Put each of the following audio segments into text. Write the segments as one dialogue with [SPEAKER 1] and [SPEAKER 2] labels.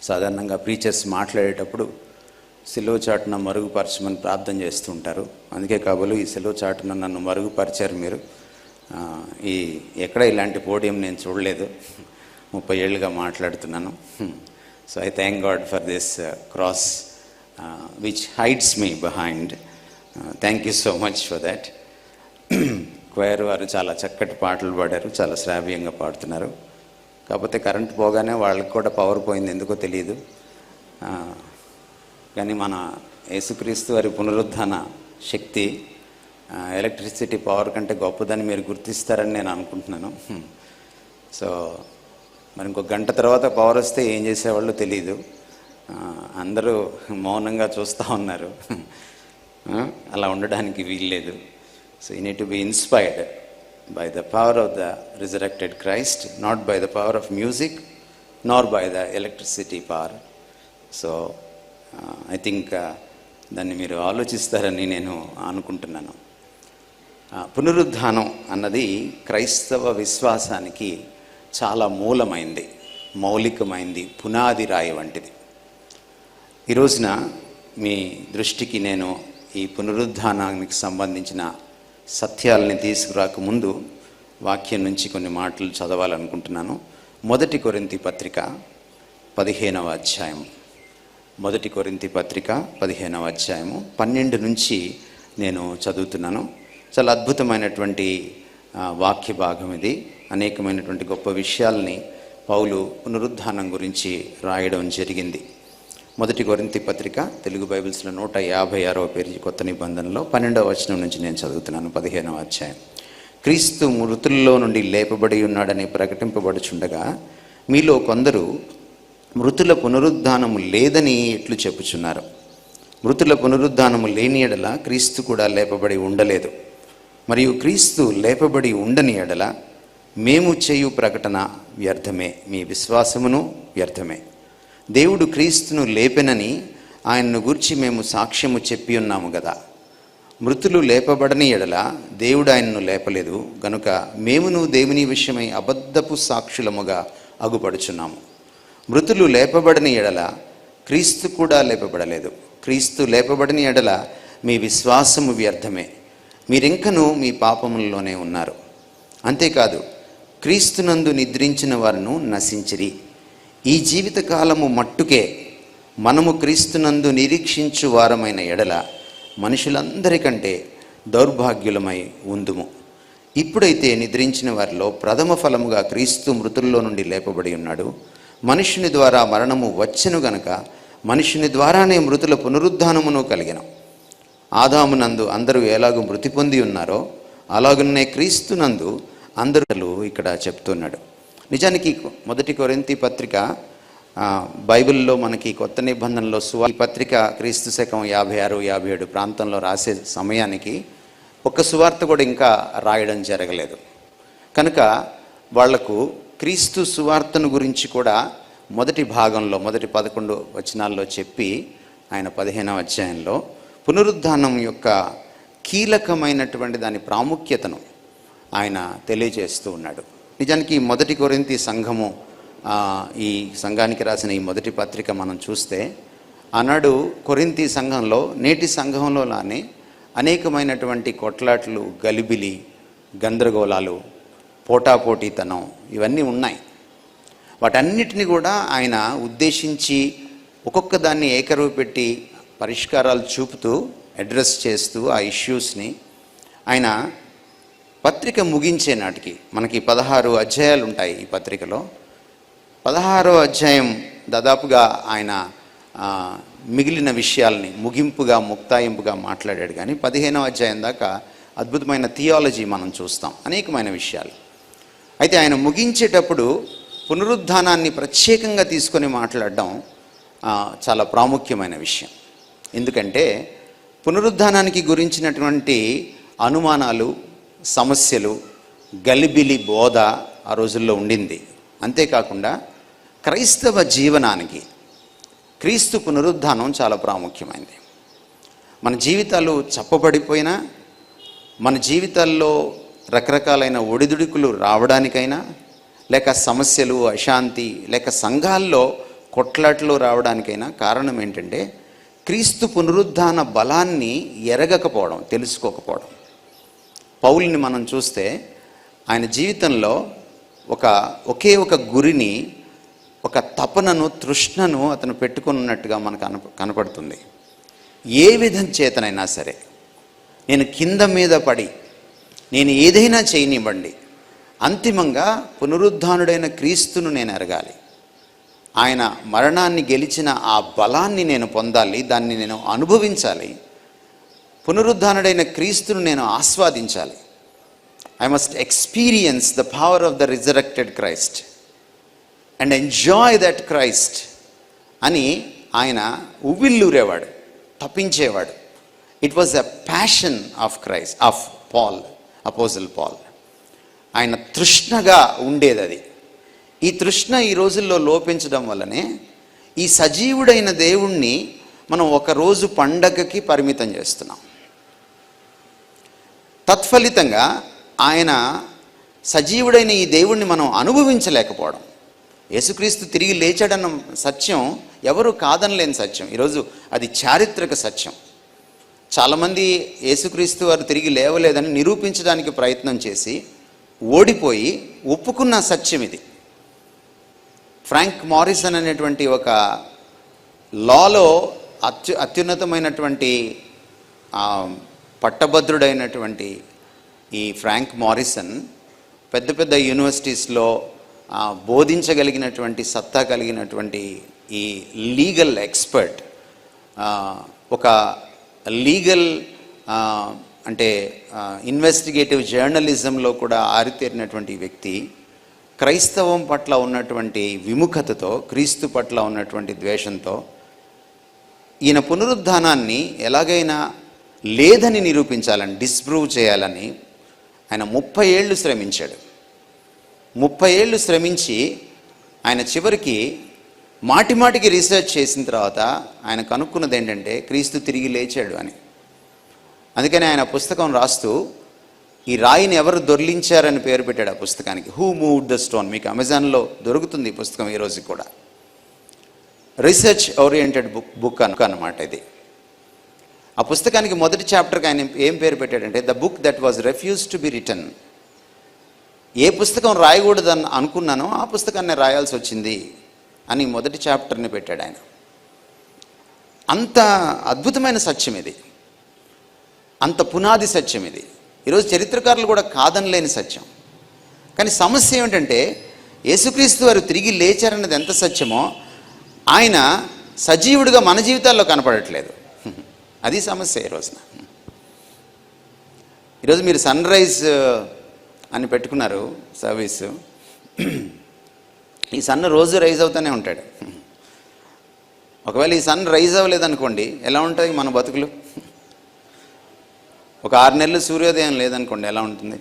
[SPEAKER 1] సాధారణంగా ప్రీచర్స్ మాట్లాడేటప్పుడు సిలువ చాటున మరుగుపరచమని ప్రార్థన చేస్తూ ఉంటారు. అందుకే కాబోలు ఈ సిలువ చాటున నన్ను మరుగుపరిచారు మీరు. ఎక్కడ ఇలాంటి పోడియం నేను చూడలేదు. 30 ఏళ్ళుగా మాట్లాడుతున్నాను. So I thank God for this cross which hides me behind. Thank you so much for that. Choir వారు చాలా చక్కటి పాటలు పాడారు, చాలా శ్రావ్యంగా పాడుతున్నారు. కాకపోతే కరెంట్ పోగానే వాళ్ళకి కూడా పవర్ పోయింది, ఎందుకో తెలియదు. కానీ మన యేసుక్రీస్తు వారి పునరుద్ధాన శక్తి ఎలక్ట్రిసిటీ పవర్ కంటే గొప్పదని మీరు గుర్తిస్తారని నేను అనుకుంటున్నాను. సో మరి ఇంకొక గంట తర్వాత పవర్ వస్తే ఏం చేసేవాళ్ళు తెలియదు. అందరూ మౌనంగా చూస్తూ ఉన్నారు. అలా ఉండడానికి వీల్లేదు. So you need to be inspired by the power of the resurrected Christ, not by the power of music nor by the electricity power. So I think దాన్ని మీరు ఆలోచిస్తారని నేను అనుకుంటున్నాను. పునరుద్ధానం అన్నది క్రైస్తవ విశ్వాసానికి చాలా మూలమైంది, మౌలికమైంది, పునాది రాయి వంటిది. ఈ రోజున మీ దృష్టికి నేను ఈ పునరుద్ధానానికి సంబంధించిన సత్యాలని తీసుకురాకముందు వాక్యం నుంచి కొన్ని మాటలు చదవాలనుకుంటున్నాను. 1 కొరింథీ పత్రిక 15వ అధ్యాయం. 1 కొరింథీ పత్రిక 15వ అధ్యాయము 12 నుంచి నేను చదువుతున్నాను. చాలా అద్భుతమైనటువంటి వాక్య భాగం ఇది. అనేకమైనటువంటి గొప్ప విషయాల్ని పౌలు పునరుద్ధానం గురించి రాయడం జరిగింది. 1 కొరింథీ పత్రిక తెలుగు బైబిల్స్లో 156వ పేజీ కొత్త నిబంధనలో 12వ వచనం నుంచి నేను చదువుతున్నాను. 15వ అధ్యాయం. క్రీస్తు మృతుల్లో నుండి లేపబడి ఉన్నాడని ప్రకటింపబడుచుండగా మీలో కొందరు మృతుల పునరుద్ధానము లేదని ఎట్లు చెప్పుచున్నారు. మృతుల పునరుద్ధానము లేని ఎడల క్రీస్తు కూడా లేపబడి ఉండలేదు. మరియు క్రీస్తు లేపబడి ఉండని ఎడల మేము చేయు ప్రకటన వ్యర్థమే, మీ విశ్వాసమును వ్యర్థమే. దేవుడు క్రీస్తును లేపెనని ఆయన్ను గూర్చి మేము సాక్ష్యము చెప్పి ఉన్నాము కదా. మృతులు లేపబడని ఎడల దేవుడు ఆయన్ను లేపలేదు గనుక మేమును దేవుని విషయమై అబద్ధపు సాక్షులముగా అగుపడుచున్నాము. మృతులు లేపబడని ఎడల క్రీస్తు కూడా లేపబడలేదు. క్రీస్తు లేపబడని ఎడల మీ విశ్వాసము వ్యర్థమే, మీరింకనూ మీ పాపములలోనే ఉన్నారు. అంతేకాదు, క్రీస్తునందు నిద్రించిన వారును నశించిరి. ఈ జీవితకాలము మట్టుకే మనము క్రీస్తునందు నిరీక్షించు వారమైన ఎడల మనుషులందరికంటే దౌర్భాగ్యులమై ఉందుము. ఇప్పుడైతే నిద్రించిన వారిలో ప్రథమ ఫలముగా క్రీస్తు మృతుల్లో నుండి లేపబడి ఉన్నాడు. మనుషుని ద్వారా మరణము వచ్చెను గనుక మనుషుని ద్వారానే మృతుల పునరుద్ధానమును కలిగిన. ఆదామునందు అందరూ ఎలాగూ మృతి పొంది ఉన్నారో అలాగునే క్రీస్తునందు అందరూ ఇక్కడ చెప్తున్నాడు. నిజానికి 1 కొరింథీ పత్రిక బైబిల్లో మనకి కొత్త నిబంధనలో ఈ పత్రిక క్రీస్తు శకం 56-57 ప్రాంతంలో రాసే సమయానికి ఒక్క సువార్త కూడా ఇంకా రాయడం జరగలేదు. కనుక వాళ్లకు క్రీస్తు సువార్తను గురించి కూడా మొదటి భాగంలో మొదటి 11 వచనాల్లో చెప్పి ఆయన 15వ అధ్యాయంలో పునరుద్ధానం యొక్క కీలకమైనటువంటి దాని ప్రాముఖ్యతను ఆయన తెలియజేస్తూ ఉన్నాడు. నిజానికి 1 కొరింథీ సంఘము, ఈ సంఘానికి రాసిన ఈ మొదటి పత్రిక మనం చూస్తే ఆనాడు కొరింథీ సంఘంలో నేటి సంఘంలోనే అనేకమైనటువంటి కొట్లాట్లు, గలిబిలి, గందరగోళాలు, పోటాపోటీతనం ఇవన్నీ ఉన్నాయి. వాటన్నిటిని కూడా ఆయన ఉద్దేశించి ఒక్కొక్క దాన్ని ఏకరువు పెట్టి పరిష్కారాలు చూపుతూ అడ్రస్ చేస్తూ ఆ ఇష్యూస్ని ఆయన పత్రిక ముగించే నాటికి మనకి 16 అధ్యాయాలు ఉంటాయి. ఈ పత్రికలో 16వ అధ్యాయం దాదాపుగా ఆయన మిగిలిన విషయాల్ని ముగింపుగా, ముక్తాయింపుగా మాట్లాడాడు. కానీ 15వ అధ్యాయం దాకా అద్భుతమైన థియాలజీ మనం చూస్తాం, అనేకమైన విషయాలు. అయితే ఆయన ముగించేటప్పుడు పునరుద్ధానాన్ని ప్రత్యేకంగా తీసుకొని మాట్లాడడం చాలా ప్రాముఖ్యమైన విషయం. ఎందుకంటే పునరుద్ధానానికి గురించినటువంటి అనుమానాలు, సమస్యలు, గలిబిలి బోధ ఆ రోజుల్లో ఉండింది. అంతేకాకుండా క్రైస్తవ జీవనానికి క్రీస్తు పునరుద్ధానం చాలా ప్రాముఖ్యమైనది. మన జీవితాలు చప్పబడిపోయినా, మన జీవితాల్లో రకరకాలైన ఒడిదుడుకులు రావడానికైనా, లేక సమస్యలు, అశాంతి, లేక సంఘాల్లో కొట్లాట్లు రావడానికైనా కారణం ఏంటంటే క్రీస్తు పునరుద్ధాన బలాన్ని ఎరగకపోవడం, తెలుసుకోకపోవడం. పౌలుని మనం చూస్తే ఆయన జీవితంలో ఒకే ఒక గురిని, ఒక తపనను, తృష్ణను అతను పెట్టుకున్నట్టుగా మనకు కనపడుతుంది. ఏ విధం చేతనైనా సరే నేను కింద మీద పడి నేను ఏదైనా చేయనివ్వండి, అంతిమంగా పునరుద్ధానుడైన క్రీస్తును నేను ఎరగాలి. ఆయన మరణాన్ని గెలిచిన ఆ బలాన్ని నేను పొందాలి, దాన్ని నేను అనుభవించాలి. పునరుద్ధానుడైన క్రీస్తును నేను ఆస్వాదించాలి. I must experience the power of the resurrected Christ and enjoy that Christ అని ఆయన ఉవ్విల్లూరేవాడు, తప్పించేవాడు. It was a passion of Christ, of Paul, apostle Paul. ఆయన తృష్ణగా ఉండేది అది. ఈ తృష్ణ ఈ రోజుల్లో లోపించడం వల్లనే ఈ సజీవుడైన దేవుణ్ణి మనం ఒకరోజు పండగకి పరిమితం చేస్తున్నాం. తత్ఫలితంగా ఆయన సజీవుడైన ఈ దేవుణ్ణి మనం అనుభవించలేకపోవడం. యేసుక్రీస్తు తిరిగి లేచాడన్న సత్యం ఎవరు కాదనలేని సత్యం. ఈరోజు అది చారిత్రక సత్యం. చాలామంది యేసుక్రీస్తు వారు తిరిగి లేవలేదని నిరూపించడానికి ప్రయత్నం చేసి ఓడిపోయి ఒప్పుకున్న సత్యం ఇది. ఫ్రాంక్ మారిసన్ అనేటువంటి ఒక లాలో అత్యున్నతమైనటువంటి పట్టభద్రుడైనటువంటి ఈ ఫ్రాంక్ మారిసన్ పెద్ద పెద్ద యూనివర్సిటీస్లో బోధించగలిగినటువంటి సత్తా కలిగినటువంటి ఈ లీగల్ ఎక్స్పర్ట్, ఒక లీగల్ అంటే ఇన్వెస్టిగేటివ్ జర్నలిజంలో కూడా ఆరితేరినటువంటి వ్యక్తి, క్రైస్తవం పట్ల ఉన్నటువంటి విముఖతతో, క్రీస్తు పట్ల ఉన్నటువంటి ద్వేషంతో ఈయన పునరుద్ధానాన్ని ఎలాగైనా లేదని నిరూపించాలని, డిస్ప్రూవ్ చేయాలని ఆయన 30 ఏళ్ళు శ్రమించాడు. 30 ఏళ్ళు శ్రమించి ఆయన చివరికి మాటిమాటికి రీసెర్చ్ చేసిన తర్వాత ఆయన కనుక్కున్నది ఏంటంటే క్రీస్తు తిరిగి లేచాడు అని. అందుకని ఆయన పుస్తకం రాస్తూ ఈ రాయిని ఎవరు దొర్లించారని పేరు పెట్టాడు ఆ పుస్తకానికి. Who moved the stone. మీకు అమెజాన్లో దొరుకుతుంది ఈ పుస్తకం ఈ రోజు కూడా. రీసెర్చ్ ఓరియంటెడ్ బుక్ అన్నమాట ఇది. ఆ పుస్తకానికి మొదటి చాప్టర్కి ఆయన ఏం పేరు పెట్టాడంటే the book that was refused to be written. ఏ పుస్తకం రాయకూడదని అనుకున్నానో ఆ పుస్తకాన్ని రాయాల్సి వచ్చింది అని మొదటి చాప్టర్ని పెట్టాడు ఆయన. అంత అద్భుతమైన సత్యం ఇది, అంత పునాది సత్యం ఇది. ఈరోజు చరిత్రకారులు కూడా కాదనలేని సత్యం. కానీ సమస్య ఏమిటంటే యేసుక్రీస్తు వారు తిరిగి లేచారన్నది ఎంత సత్యమో ఆయన సజీవుడిగా మన జీవితాల్లో కనపడట్లేదు. అది సమస్య ఈ రోజున. ఈరోజు మీరు సన్ రైజ్ అని పెట్టుకున్నారు సర్వీసు. ఈ సన్ రోజు రైజ్ అవుతూనే ఉంటాడు. ఒకవేళ ఈ సన్ రైజ్ అవ్వలేదనుకోండి, ఎలా ఉంటుంది మన బతుకులు? ఒక 6 నెలలు సూర్యోదయం లేదనుకోండి, ఎలా ఉంటుంది?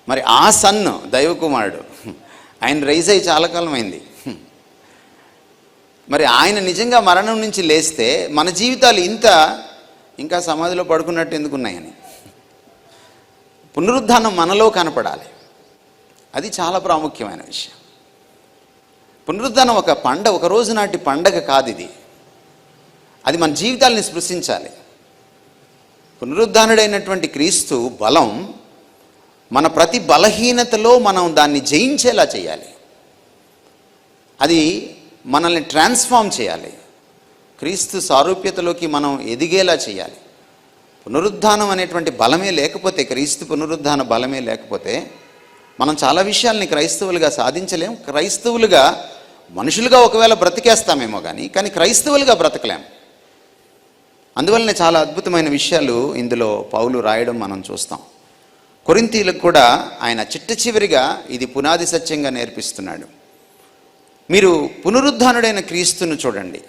[SPEAKER 1] మరి ఆ సన్ను దైవకుమారుడు ఆయన రైజ్ అయ్యి చాలా కాలం అయింది. మరి ఆయన నిజంగా మరణం నుంచి లేస్తే మన జీవితాలు ఇంకా సమాధిలో పడుకున్నట్టు ఎందుకున్నాయని. పునరుద్ధానం మనలో కనపడాలి. అది చాలా ప్రాముఖ్యమైన విషయం. పునరుద్ధానం ఒక రోజు నాటి పండగ కాదు ఇది. అది మన జీవితాలని స్పృశించాలి. పునరుద్ధానుడైనటువంటి క్రీస్తు బలం మన ప్రతి బలహీనతలో మనం దాన్ని జయించేలా చేయాలి. అది మనల్ని ట్రాన్స్ఫార్మ్ చేయాలి. క్రీస్తు సారూప్యతలోకి మనం ఎదిగేలా చేయాలి. పునరుద్ధానం అనేటువంటి బలమే లేకపోతే, క్రీస్తు పునరుద్ధాన బలమే లేకపోతే మనం చాలా విషయాల్ని క్రైస్తవులుగా సాధించలేం. క్రైస్తవులుగా మనుషులుగా ఒకవేళ బ్రతికేస్తామేమో కానీ క్రైస్తవులుగా బ్రతకలేం. అందువల్లనే చాలా అద్భుతమైన విషయాలు ఇందులో పౌలు రాయడం మనం చూస్తాం. కొరింథీయులకు కూడా ఆయన చిట్ట చివరిగా ఇది పునాది సత్యంగా నేర్పిస్తున్నాడు. మీరు పునరుద్ధానుడైన క్రీస్తును చూడండి.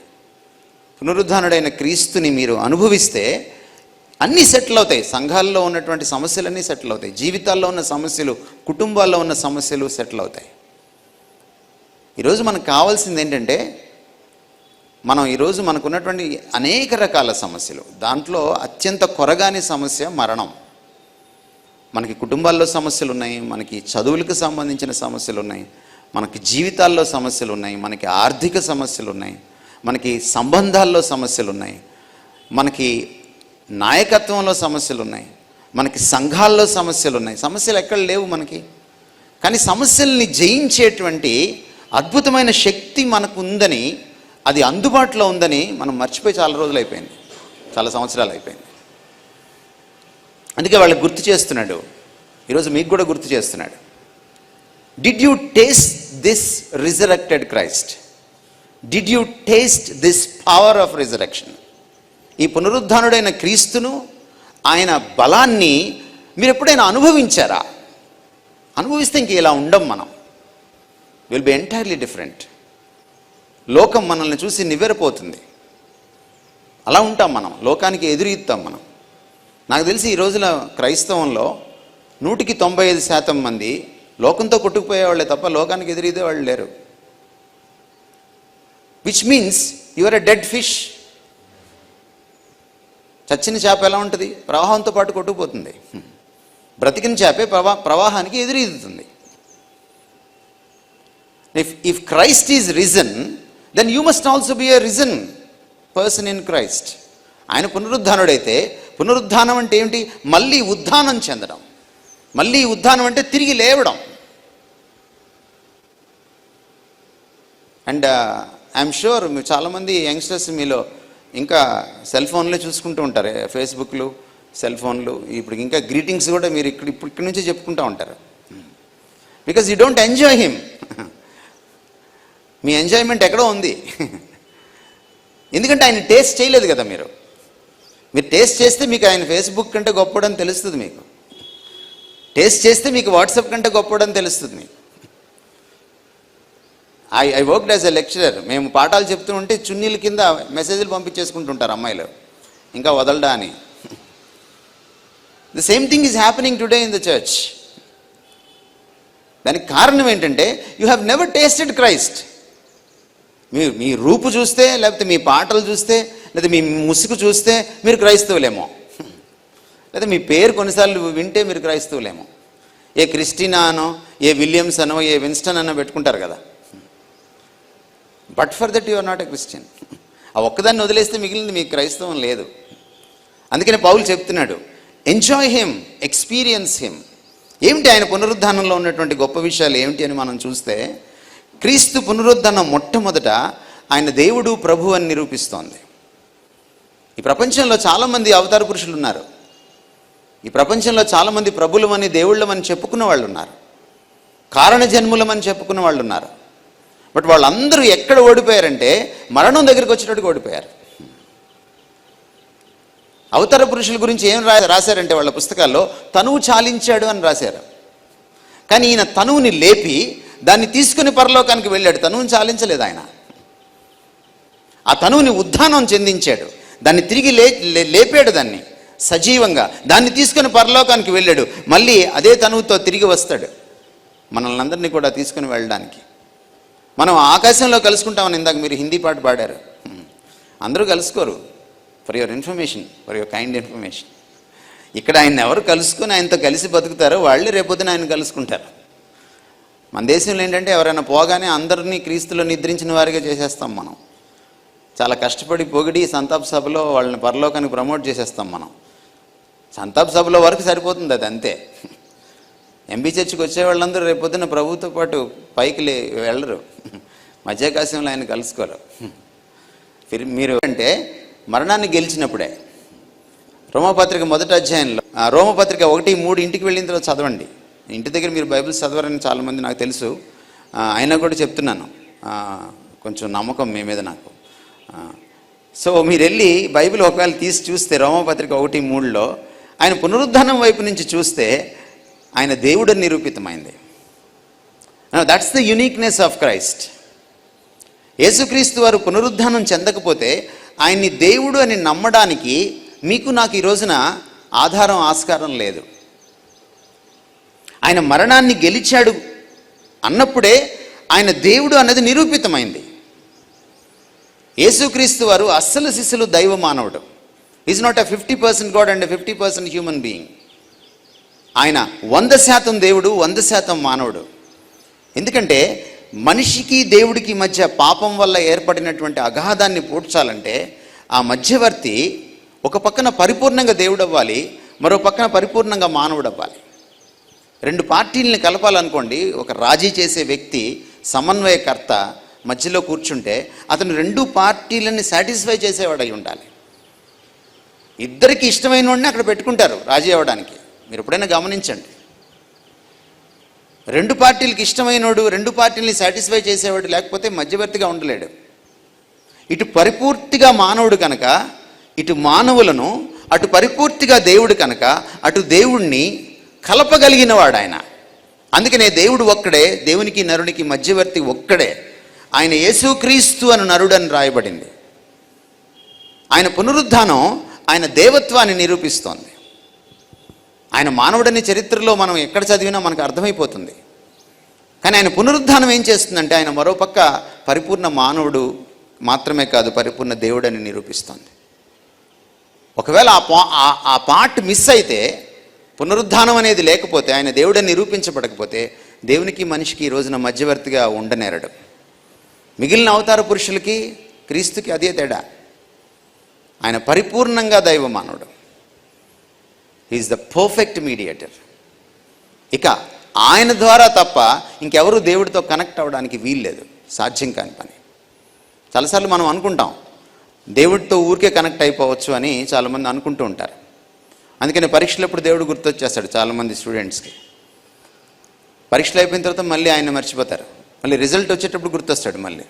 [SPEAKER 1] పునరుద్ధానుడైన క్రీస్తుని మీరు అనుభవిస్తే అన్నీ సెటిల్ అవుతాయి. సంఘాల్లో ఉన్నటువంటి సమస్యలన్నీ సెటిల్ అవుతాయి. జీవితాల్లో ఉన్న సమస్యలు, కుటుంబాల్లో ఉన్న సమస్యలు సెటిల్ అవుతాయి. ఈరోజు మనకు కావాల్సింది ఏంటంటే ఈరోజు మనకున్నటువంటి అనేక రకాల సమస్యలు, దాంట్లో అత్యంత కొరగాని సమస్య మరణం. మనకి కుటుంబాల్లో సమస్యలు ఉన్నాయి, మనకి చదువులకు సంబంధించిన సమస్యలు ఉన్నాయి, మనకి జీవితాల్లో సమస్యలు ఉన్నాయి, మనకి ఆర్థిక సమస్యలు ఉన్నాయి, మనకి సంబంధాల్లో సమస్యలు ఉన్నాయి, మనకి నాయకత్వంలో సమస్యలు ఉన్నాయి, మనకి సంఘాల్లో సమస్యలు ఉన్నాయి. సమస్యలు ఎక్కడ లేవు మనకి. కానీ సమస్యల్ని జయించేటువంటి అద్భుతమైన శక్తి మనకు ఉందని, అది అందుబాటులో ఉందని మనం మర్చిపోయి చాలా రోజులు అయిపోయింది, చాలా సంవత్సరాలు అయిపోయింది. అందుకే వాళ్ళకి గుర్తు చేస్తున్నాడు, ఈరోజు మీకు కూడా గుర్తు చేస్తున్నాడు. Did you taste this resurrected Christ? Did you taste this power of resurrection? ఈ పునరుద్ధానుడైన క్రీస్తును, ఆయన బలాన్ని మీరు ఎప్పుడైనా అనుభవించారా? అనుభవిస్తే ఇంక ఇలా ఉండం మనం. Will be entirely different. లోకం మనల్ని చూసి నివ్వెరపోతుంది. అలా ఉంటాం మనం, లోకానికి ఎదురీస్తాం మనం. నాకు తెలిసి ఈ రోజున క్రైస్తవంలో 195% మంది లోకంతో కొట్టుకుపోయేవాళ్ళే తప్ప లోకానికి ఎదురీదే వాళ్ళు లేరు. Which means you are a dead fish. చచ్చిన చేప ఎలా ఉంటుంది? ప్రవాహంతో పాటు కొట్టుకుపోతుంది. బ్రతికిన చేపే ప్రవాహానికి ఎదురీదుతుంది. If Christ is risen, then you must also be a risen person in Christ. ఆయన పునరుద్ధానుడైతే, పునరుద్ధానం అంటే ఏమిటి? మళ్ళీ ఉద్ధానం చెందడం. మళ్ళీ ఉద్ధానం అంటే తిరిగి లేవడం. అండ్ ఐఎమ్ షూర్ మీరు చాలామంది యంగ్స్టర్స్ మీలో ఇంకా సెల్ ఫోన్లే చూసుకుంటూ ఉంటారు, ఫేస్బుక్లు, సెల్ ఫోన్లు. ఇప్పుడు ఇంకా గ్రీటింగ్స్ కూడా మీరు ఇక్కడి నుంచే చెప్పుకుంటూ ఉంటారు. Because you don't enjoy him. Me enjoyment ఎక్కడో ఉంది. ఎందుకంటే ఆయన టేస్ట్ చేయలేదు కదా. మీరు టేస్ట్ చేస్తే మీకు ఆయన ఫేస్బుక్ కంటే గొప్పడని తెలుస్తుంది. మీకు టేస్ట్ చేస్తే మీకు వాట్సాప్ కంటే గొప్పడని తెలుస్తుంది. మీకు I worked as a lecturer. మేము పాఠాలు చెప్తూ ఉంటే చున్నీల కింద మెసేజ్లు పంపించేసుకుంటుంటారు అమ్మాయిలు, ఇంకా వదలడా అని. The same thing is happening today in the church. దానికి కారణం ఏంటంటే you have never tasted Christ. మీ రూపు చూస్తే, లేకపోతే మీ పాటలు చూస్తే, లేదా మీ ముసుగు చూస్తే మీరు క్రైస్తవులేమో, లేదా మీ పేరు కొన్నిసార్లు వింటే మీరు క్రైస్తవులేమో. ఏ క్రిస్టినా అనో, ఏ విలియమ్స్ అనో, ఏ విన్స్టన్ అనో పెట్టుకుంటారు కదా. But for that you are not a Christian. ఆ ఒక్కదాన్ని వదిలేస్తే మిగిలింది మీకు క్రైస్తవం లేదు. అందుకనే పౌలు చెప్తున్నాడు, ఎంజాయ్ హిమ్, ఎక్స్పీరియన్స్ హిమ్. ఏమిటి ఆయన పునరుద్ధానంలో ఉన్నటువంటి గొప్ప విషయాలు ఏమిటి అని మనం చూస్తే, క్రీస్తు పునరుద్ధానం మొట్టమొదట ఆయన దేవుడు, ప్రభు అని నిరూపిస్తోంది. ఈ ప్రపంచంలో చాలామంది అవతార పురుషులు ఉన్నారు. ఈ ప్రపంచంలో చాలామంది ప్రభులమని, దేవుళ్ళమని చెప్పుకున్న వాళ్ళు ఉన్నారు, కారణ జన్ములమని చెప్పుకున్న వాళ్ళు ఉన్నారు. బట్ వాళ్ళందరూ ఎక్కడ ఓడిపోయారంటే మరణం దగ్గరికి వచ్చేటట్టుగా ఓడిపోయారు. అవతార పురుషుల గురించి ఏం రాశారంటే వాళ్ళ పుస్తకాల్లో తనువు చాలించాడు అని రాశారు. కానీ ఈయన తనువుని లేపి దాన్ని తీసుకుని పరలోకానికి వెళ్ళాడు. తనువుని చాలించలేదు ఆయన. ఆ తనువుని ఉద్ధానం చెందించాడు, దాన్ని తిరిగి లేపాడు, దాన్ని సజీవంగా దాన్ని తీసుకుని పరలోకానికి వెళ్ళాడు. మళ్ళీ అదే తనువుతో తిరిగి వస్తాడు మనల్ని అందరినీ కూడా తీసుకుని వెళ్ళడానికి. మనం ఆకాశంలో కలుసుకుంటామని ఇందాక మీరు హిందీ పాట పాడారు. అందరూ కలుసుకోరు. For your information, for your kind information. ఇక్కడ ఆయన ఎవరు కలుసుకొని ఆయనతో కలిసి బతుకుతారో వాళ్ళు రేపొద్దున ఆయన కలుసుకుంటారు. మన దేశంలో ఏంటంటే ఎవరైనా పోగానే అందరినీ క్రీస్తులో నిద్రించిన వారిగా చేసేస్తాం మనం. చాలా కష్టపడి పొగిడి సంతాప సభలో వాళ్ళని పరలోకానికి ప్రమోట్ చేసేస్తాం మనం. సంతాప సభలో వరకు సరిపోతుంది అది, అంతే. ఎంబీ చర్చికి వచ్చే వాళ్ళందరూ రేపొద్దున ప్రభుతో పాటు పైకి వెళ్ళరు, మధ్యాకాశంలో ఆయన కలుసుకోరు. మీరు అంటే మరణాన్ని గెలిచినప్పుడే. రోమపత్రిక 1వ అధ్యాయంలో, రోమపత్రిక 1:3 ఇంటికి వెళ్ళిన తర్వాత చదవండి. ఇంటి దగ్గర మీరు బైబిల్ చదవరని చాలామంది నాకు తెలుసు, అయినా కూడా చెప్తున్నాను, కొంచెం నమ్మకం మీ మీద నాకు. సో మీరు వెళ్ళి బైబిల్ ఒకవేళ తీసి చూస్తే రోమపత్రిక 1:3లో ఆయన పునరుద్ధానం వైపు నుంచి చూస్తే ఆయన దేవుడు నిరూపితమైంది. That's the uniqueness of Christ. యేసుక్రీస్తు వారు పునరుద్ధానం చెందకపోతే ఆయన్ని దేవుడు అని నమ్మడానికి మీకు నాకు ఈ రోజున ఆధారం, ఆస్కారం లేదు. ఆయన మరణాన్ని గెలిచాడు అన్నప్పుడే ఆయన దేవుడు అన్నది నిరూపితమైంది. యేసుక్రీస్తు వారు అస్సలు శిశులు దైవ మానవుడు. Is not a 50% God and 50% human being. ఆయన 100% దేవుడు, 100% మానవుడు. ఎందుకంటే మనిషికి దేవుడికి మధ్య పాపం వల్ల ఏర్పడినటువంటి అగాధాన్ని పూడ్చాలంటే ఆ మధ్యవర్తి ఒక పక్కన పరిపూర్ణంగా దేవుడు అవ్వాలి, మరో పక్కన పరిపూర్ణంగా మానవుడు అవ్వాలి. రెండు పార్టీలని కలపాలనుకోండి, ఒక రాజీ చేసే వ్యక్తి, సమన్వయకర్త మధ్యలో కూర్చుంటే అతను రెండు పార్టీలని సాటిస్ఫై చేసేవాడు అయి ఉండాలి. ఇద్దరికి ఇష్టమైన వాడిని అక్కడ పెట్టుకుంటారు రాజీ అవ్వడానికి. మీరు ఎప్పుడైనా గమనించండి. రెండు పార్టీలకి ఇష్టమైనోడు, రెండు పార్టీలని సాటిస్ఫై చేసేవాడు లేకపోతే మధ్యవర్తిగా ఉండలేడు. ఇటు పరిపూర్తిగా మానవుడు కనుక ఇటు మానవులను, అటు పరిపూర్తిగా దేవుడు కనుక అటు దేవుణ్ణి కలపగలిగిన వాడు ఆయన. అందుకనే దేవుడు ఒక్కడే, దేవునికి నరునికి మధ్యవర్తి ఒక్కడే. ఆయన యేసుక్రీస్తు అను నరుడు అని రాయబడింది. ఆయన పునరుద్ధానం ఆయన దేవత్వాన్ని నిరూపిస్తోంది. ఆయన మానవుడని చరిత్రలో మనం ఎక్కడ చదివినా మనకు అర్థమైపోతుంది. కానీ ఆయన పునరుద్ధానం ఏం చేస్తుందంటే ఆయన మరోపక్క పరిపూర్ణ మానవుడు మాత్రమే కాదు, పరిపూర్ణ దేవుడని నిరూపిస్తోంది. ఒకవేళ ఆ పార్ట్ మిస్ అయితే, పునరుద్ధానం అనేది లేకపోతే, ఆయన దేవుడని నిరూపించబడకపోతే దేవునికి మనిషికి ఈ రోజున మధ్యవర్తిగా ఉండనేరడు. మిగిలిన అవతార పురుషులకి క్రీస్తుకి అదే తేడా. ఆయన పరిపూర్ణంగా దైవ మానవుడు. He is the perfect mediator. ఇక ఆయన ద్వారా తప్ప ఇంకెవరు దేవుడితో కనెక్ట్ అవ్వడానికి వీల్లేదు, సాధ్యం కాని పని. చాలాసార్లు మనం అనుకుంటాం దేవుడితో ఊరికే కనెక్ట్ అయిపోవచ్చు అని చాలామంది అనుకుంటూ ఉంటారు. అందుకని పరీక్షలప్పుడు దేవుడు గుర్తొచ్చేస్తాడు చాలామంది స్టూడెంట్స్కి. పరీక్షలు అయిపోయిన తర్వాత మళ్ళీ ఆయన మర్చిపోతారు, మళ్ళీ రిజల్ట్ వచ్చేటప్పుడు గుర్తొస్తాడు మళ్ళీ.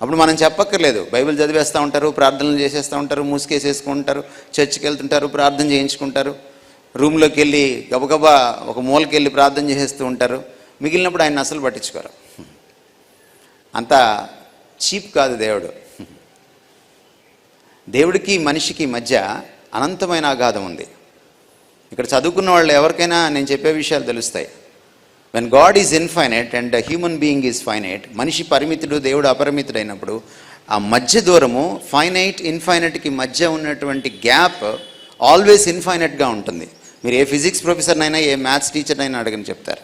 [SPEAKER 1] అప్పుడు మనం చెప్పక్కర్లేదు, బైబిల్ చదివేస్తూ ఉంటారు, ప్రార్థనలు చేసేస్తూ ఉంటారు, మూసుకేసేసుకుంటారు, చర్చికి వెళ్తుంటారు, ప్రార్థన చేయించుకుంటారు, రూమ్లోకి వెళ్ళి గబగబా ఒక మూలకి వెళ్ళి ప్రార్థన చేసేస్తూ ఉంటారు. మిగిలినప్పుడు ఆయన అసలు పట్టించుకోరు. అంత చీప్ కాదు దేవుడు. దేవుడికి మనిషికి మధ్య అనంతమైన అగాధం ఉంది. ఇక్కడ చదువుకున్న వాళ్ళు ఎవరికైనా నేను చెప్పే విషయాలు తెలుస్తాయి. When God is infinite and human being is finite, మనిషి పరిమితుడు, దేవుడు అపరిమితుడైనప్పుడు ఆ మధ్య దూరము, ఫైనైట్ ఇన్ఫైనైట్కి మధ్య ఉన్నటువంటి గ్యాప్ ఆల్వేస్ ఇన్ఫైనైట్గా ఉంటుంది. మీరు ఏ ఫిజిక్స్ ప్రొఫెసర్నైనా, ఏ మ్యాథ్స్ టీచర్నైనా అడగని చెప్తారు.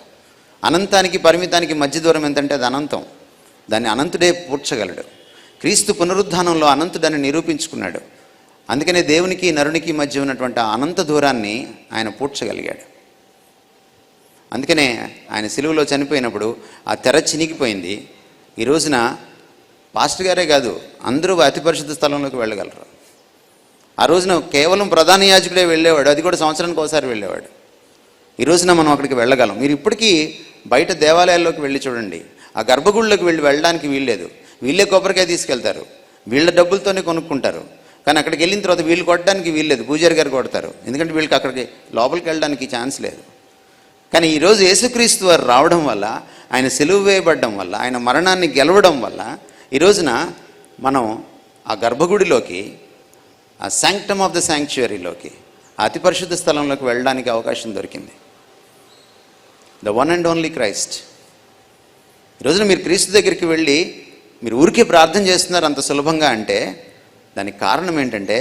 [SPEAKER 1] అనంతానికి పరిమితానికి మధ్య దూరం ఎంతంటే అది అనంతం. దాన్ని అనంతుడే పూడ్చగలడు. క్రీస్తు పునరుద్ధానంలో అనంతుడని నిరూపించుకున్నాడు. అందుకనే దేవునికి నరునికి మధ్య ఉన్నటువంటి అనంత దూరాన్ని ఆయన పూడ్చగలిగాడు. అందుకనే ఆయన సిలువలో చనిపోయినప్పుడు ఆ తెర చినిగిపోయింది. ఈ రోజున పాస్టర్ గారే కాదు, అందరూ అతి పరిశుద్ధ స్థలంలోకి వెళ్ళగలరు. ఆ రోజున కేవలం ప్రధాన యాజకుడే వెళ్ళేవాడు, అది కూడా సంవత్సరానికి ఒకసారి వెళ్ళేవాడు. ఈ రోజున మనం అక్కడికి వెళ్ళగలం. మీరు ఇప్పటికీ బయట దేవాలయాల్లోకి వెళ్ళి చూడండి, ఆ గర్భగుడిలోకి వెళ్ళడానికి వీల్లేదు. వీళ్ళే కొబ్బరికాయ తీసుకెళ్తారు, వీళ్ళ డబ్బులతోనే కొనుక్కుంటారు. కానీ అక్కడికి వెళ్ళిన తర్వాత వీళ్ళు కొట్టడానికి వీల్లేదు, పూజారి గారు కొడతారు. ఎందుకంటే వీళ్ళకి అక్కడికి లోపలికి వెళ్ళడానికి ఛాన్స్ లేదు. కానీ ఈరోజు యేసుక్రీస్తు వారు రావడం వల్ల, ఆయన సిలువ వేయబడడం వల్ల, ఆయన మరణాన్ని గెలవడం వల్ల ఈ రోజున మనం ఆ గర్భగుడిలోకి, ఆ శాంక్టమ్ ఆఫ్ ద శాంక్చురీలోకి, అతి పరిశుద్ధ స్థలంలోకి వెళ్ళడానికి అవకాశం దొరికింది. The one and only Christ. ఈరోజున మీరు క్రీస్తు దగ్గరికి వెళ్ళి మీరు ఊరికే ప్రార్థన చేస్తున్నారు అంత సులభంగా అంటే దానికి కారణం ఏంటంటే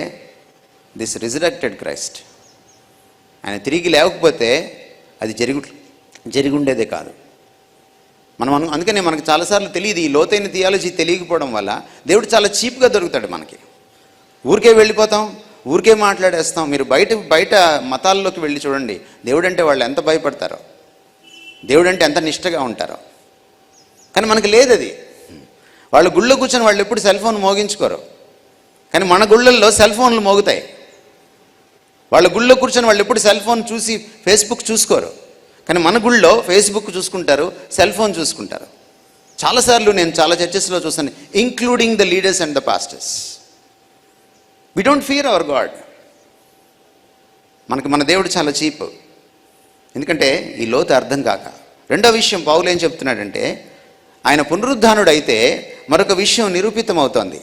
[SPEAKER 1] దిస్ రిజరెక్టెడ్ క్రైస్ట్. ఆయన తిరిగి లేకపోతే అది జరిగి ఉండేదే కాదు. అందుకనే మనకు చాలాసార్లు తెలియదు, ఈ లోతైన థియాలజీ తెలియకపోవడం వల్ల దేవుడు చాలా చీప్గా దొరుకుతాడు మనకి. ఊరికే వెళ్ళిపోతాం, ఊరికే మాట్లాడేస్తాం. మీరు బయట మతాల్లోకి వెళ్ళి చూడండి, దేవుడు అంటే వాళ్ళు ఎంత భయపడతారో, దేవుడు అంటే ఎంత నిష్టగా ఉంటారో. కానీ మనకు లేదు అది. వాళ్ళు గుళ్ళో కూర్చొని వాళ్ళు ఎప్పుడు సెల్ ఫోన్ మోగించుకోరు, కానీ మన గుళ్ళల్లో సెల్ ఫోన్లు మోగుతాయి. వాళ్ళ గుళ్ళో కూర్చొని వాళ్ళు ఎప్పుడు సెల్ ఫోన్ చూసి ఫేస్బుక్ చూసుకోరు, కానీ మన గుళ్ళో ఫేస్బుక్ చూసుకుంటారు, సెల్ ఫోన్ చూసుకుంటారు. చాలాసార్లు నేను చాలా చర్చెస్లో చూస్తాను, including the leaders and the pastors. We don't fear our God. మన దేవుడు చాలా చీప్. ఎందుకంటే ఈ లోతు అర్థం కాక. రెండో విషయం పౌలు ఏం చెప్తున్నాడంటే, ఆయన పునరుద్ధానుడు అయితే మరొక విషయం నిరూపితమవుతోంది.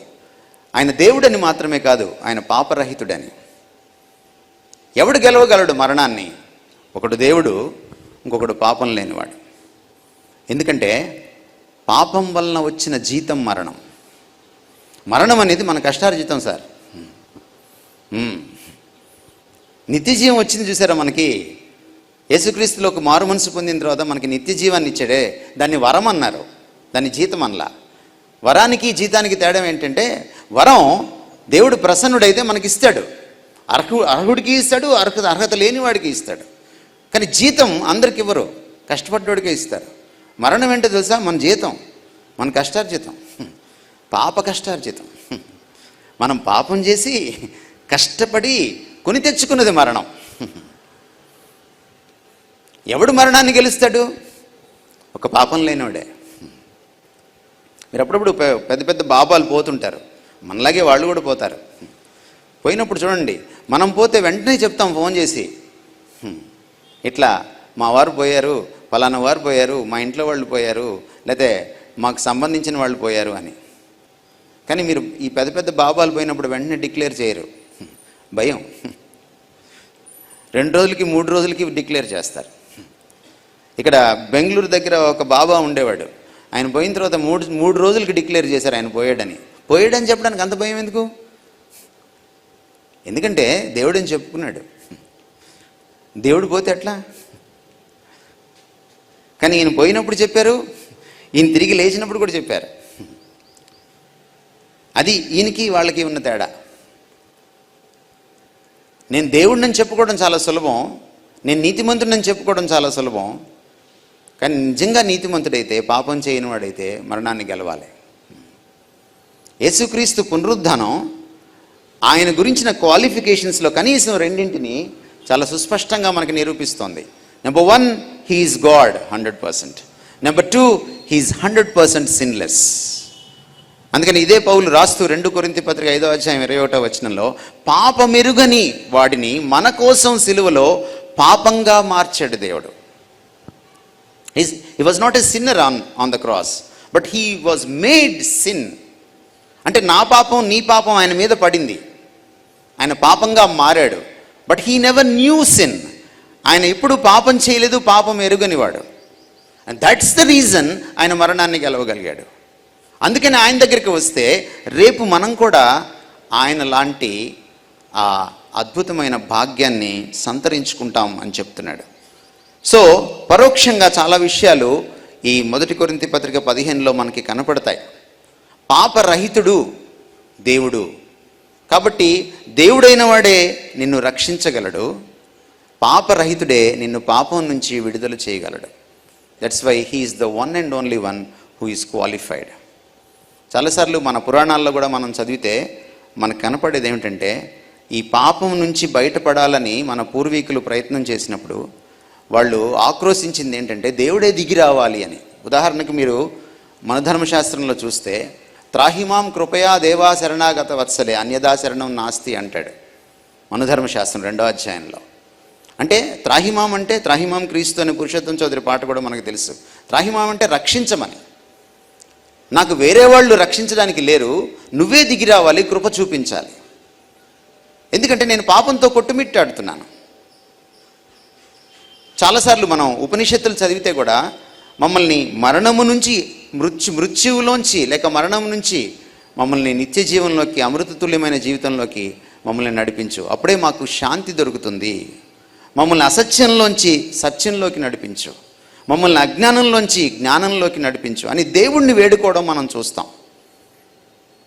[SPEAKER 1] ఆయన దేవుడని మాత్రమే కాదు, ఆయన పాపరహితుడని. ఎవడు గెలవగలడు మరణాన్ని? ఒకడు దేవుడు, ఇంకొకడు పాపం లేనివాడు. ఎందుకంటే పాపం వలన వచ్చిన జీతం మరణం. మరణం అనేది మన కష్టార్జితం సార్. నిత్య జీవం వచ్చింది చూసారా మనకి. యేసుక్రీస్తులోకి మారు మనసు పొందిన తర్వాత మనకి నిత్య జీవాన్ని ఇచ్చాడే, దాన్ని వరం అన్నారు. దాని జీతం అనలా. వరానికి జీతానికి తేడా ఏంటంటే, వరం దేవుడు ప్రసన్నుడైతే మనకి ఇస్తాడు, అర్హుడికి ఇస్తాడు, అర్హత లేని వాడికి ఇస్తాడు. కానీ జీతం అందరికి ఇవ్వరు, కష్టపడ్డోడికే ఇస్తారు. మరణం ఏంటో తెలుసా? మన జీతం, మన కష్టార్జితం, పాప కష్టార్జితం. మనం పాపం చేసి కష్టపడి కొని తెచ్చుకున్నది మరణం. ఎవడు మరణాన్ని గెలుస్తాడు? ఒక పాపం లేనివాడే. మీరు అప్పుడప్పుడు పెద్ద పెద్ద బాబాలు పోతుంటారు, మనలాగే వాళ్ళు కూడా పోతారు. పోయినప్పుడు చూడండి, మనం పోతే వెంటనే చెప్తాం ఫోన్ చేసి, ఇట్లా మా వారు పోయారు, ఫలానా వారు పోయారు, మా ఇంట్లో వాళ్ళు పోయారు, లేకపోతే మాకు సంబంధించిన వాళ్ళు పోయారు అని. కానీ మీరు ఈ పెద్ద పెద్ద బాబాలు పోయినప్పుడు వెంటనే డిక్లేర్ చేయరు, భయం. 2 రోజులకి 3 రోజులకి డిక్లేర్ చేస్తారు. ఇక్కడ బెంగళూరు దగ్గర ఒక బాబా ఉండేవాడు, ఆయన పోయిన తర్వాత 3 రోజులకి డిక్లేర్ చేశారు ఆయన పోయాడని చెప్పడానికి అంత భయం ఎందుకు? ఎందుకంటే దేవుడని చెప్పుకున్నాడు. దేవుడు పోతే ఎట్లా? కానీ ఈయన పోయినప్పుడు చెప్పారు, ఈయన తిరిగి లేచినప్పుడు కూడా చెప్పారు. అది ఈయనకి వాళ్ళకి ఉన్న తేడా. నేను దేవుడిని చెప్పుకోవడం చాలా సులభం, నేను నీతిమంతుడిని చెప్పుకోవడం చాలా సులభం. కానీ నిజంగా నీతిమంతుడైతే, పాపం చేయని వాడైతే మరణాన్ని గెలవాలి. యేసుక్రీస్తు పునరుద్ధానం ఆయన గురించిన క్వాలిఫికేషన్స్లో కనీసం 2 చాలా సుస్పష్టంగా మనకి నిరూపిస్తోంది. Number 1, he is God 100%. Number 2, he is 100% sinless. అందుకని ఇదే పౌలు రాస్తూ 2 కొరింథీ పత్రిక 5వ అధ్యాయం 21వ వచనంలో, పాపమెరుగని వాడిని మన కోసం సిలువలో పాపంగా మార్చాడు దేవుడు. He was not a sinner on the cross, but he was made sin. అంటే నా పాపం నీ పాపం ఆయన మీద పడింది, ఆయన పాపంగా మారాడు. But he never knew sin. ఆయన ఎప్పుడు పాపం చేయలేదు, పాపం ఎరుగనివాడు. అండ్ దట్స్ ద రీజన్ ఆయన మరణాన్ని గెలవగలిగాడు. అందుకని ఆయన దగ్గరికి వస్తే రేపు మనం కూడా ఆయన లాంటి ఆ అద్భుతమైన భాగ్యాన్ని సంతరించుకుంటాం అని చెప్తున్నాడు. సో పరోక్షంగా చాలా విషయాలు ఈ 1 కొరింథీ పత్రిక 15లో మనకి కనపడతాయి. పాపరహితుడు దేవుడు కాబట్టి దేవుడైన వాడే నిన్ను రక్షించగలడు, పాపరహితుడే నిన్ను పాపం నుంచి విడుదల చేయగలడు. That's why he is the one and only one who is qualified. చాలాసార్లు మన పురాణాల్లో కూడా మనం చదివితే మనకు కనపడేది ఏమిటంటే, ఈ పాపం నుంచి బయటపడాలని మన పూర్వీకులు ప్రయత్నం చేసినప్పుడు వాళ్ళు ఆక్రోశించింది ఏంటంటే దేవుడే దిగి రావాలి అని. ఉదాహరణకు మీరు మన ధర్మశాస్త్రంలో చూస్తే, త్రాహిమాం కృపయా దేవా శరణాగత వత్సలే అన్యదా శరణం నాస్తి అంటాడు మనుధర్మశాస్త్రం 2వ అధ్యాయంలో. అంటే త్రాహిమాం అంటే, త్రాహిమాం క్రీస్తు అనే పురుషోత్తం చౌదరి పాట కూడా మనకు తెలుసు. త్రాహిమాం అంటే రక్షించమని. నాకు వేరే వాళ్ళు రక్షించడానికి లేరు, నువ్వే దిగి రావాలి, కృప చూపించాలి. ఎందుకంటే నేను పాపంతో కొట్టుమిట్టాడుతున్నాను. చాలాసార్లు మనం ఉపనిషత్తులు చదివితే కూడా మమ్మల్ని మరణము నుంచి మృత్యువులోంచి లేక మరణం నుంచి మమ్మల్ని నిత్య జీవంలోకి, అమృతతుల్యమైన జీవితంలోకి మమ్మల్ని నడిపించు, అప్పుడే మాకు శాంతి దొరుకుతుంది. మమ్మల్ని అసత్యంలోంచి సత్యంలోకి నడిపించు, మమ్మల్ని అజ్ఞానంలోంచి జ్ఞానంలోకి నడిపించు అని దేవుణ్ణి వేడుకోవడం మనం చూస్తాం.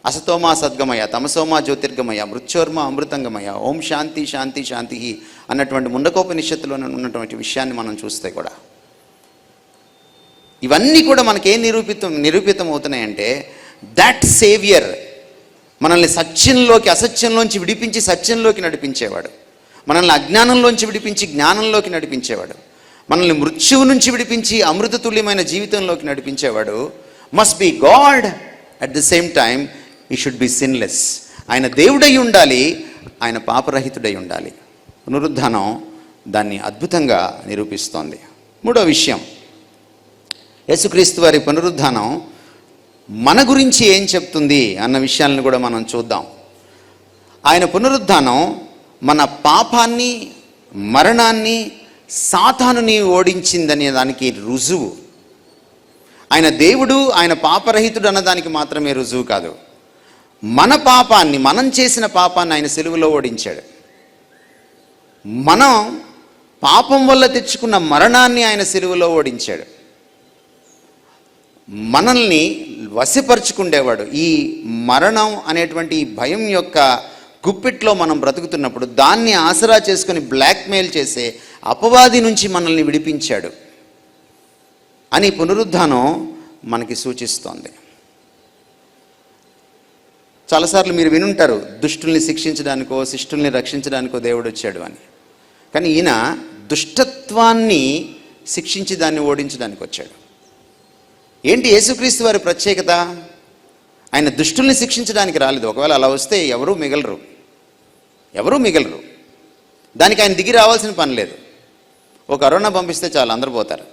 [SPEAKER 1] అసతోమా సద్గమయ, తమసోమా జ్యోతిర్గమయ, మృత్యోర్మ అమృతంగమయ, ఓం శాంతి శాంతి శాంతి అన్నటువంటి ముండకోపనిషత్తులో ఉన్నటువంటి విషయాన్ని మనం చూస్తే కూడా ఇవన్నీ కూడా మనకేం నిరూపితం అవుతున్నాయంటే, దట్ సేవియర్ మనల్ని సత్యంలోకి, అసత్యంలోంచి విడిపించి సత్యంలోకి నడిపించేవాడు, మనల్ని అజ్ఞానంలోంచి విడిపించి జ్ఞానంలోకి నడిపించేవాడు, మనల్ని మృత్యువు నుంచి విడిపించి అమృతతుల్యమైన జీవితంలోకి నడిపించేవాడు must be God. At the same time he should be sinless. ఆయన దేవుడై ఉండాలి, ఆయన పాపరహితుడై ఉండాలి. పునరుద్ధానం దాన్ని అద్భుతంగా నిరూపిస్తోంది. 3వ విషయం, యేసుక్రీస్తు వారి పునరుద్ధానం మన గురించి ఏం చెప్తుంది అన్న విషయాలను కూడా మనం చూద్దాం. ఆయన పునరుద్ధానం మన పాపాన్ని, మరణాన్ని, సాతానుని ఓడించిందనే దానికి రుజువు. ఆయన దేవుడు, ఆయన పాపరహితుడు అన్నదానికి మాత్రమే రుజువు కాదు, మన పాపాన్ని, మనం చేసిన పాపాన్ని ఆయన సిలువలో ఓడించాడు. మనం పాపం వల్ల తెచ్చుకున్న మరణాన్ని ఆయన సిలువలో ఓడించాడు. మనల్ని వశపరుచుకుండేవాడు. ఈ మరణం అనేటువంటి భయం యొక్క గుప్పిట్లో మనం బ్రతుకుతున్నప్పుడు దాన్ని ఆసరా చేసుకుని బ్లాక్మెయిల్ చేసే అపవాది నుంచి మనల్ని విడిపించాడు అని పునరుద్ధానం మనకి సూచిస్తోంది. చాలాసార్లు మీరు వినుంటారు, దుష్టుల్ని శిక్షించడానికో శిష్టుల్ని రక్షించడానికో దేవుడు వచ్చాడు అని. కానీ ఈయన దుష్టత్వాన్ని శిక్షించి దాన్ని ఓడించడానికి వచ్చాడు. ఏంటి యేసుక్రీస్తు వారి ప్రత్యేకత? ఆయన దుష్టుల్ని శిక్షించడానికి రాలేదు. ఒకవేళ అలా వస్తే ఎవరూ మిగలరు. దానికి ఆయన దిగి రావాల్సిన పని లేదు. ఓ కరోనా పంపిస్తే చాలు, అందరూ పోతారు.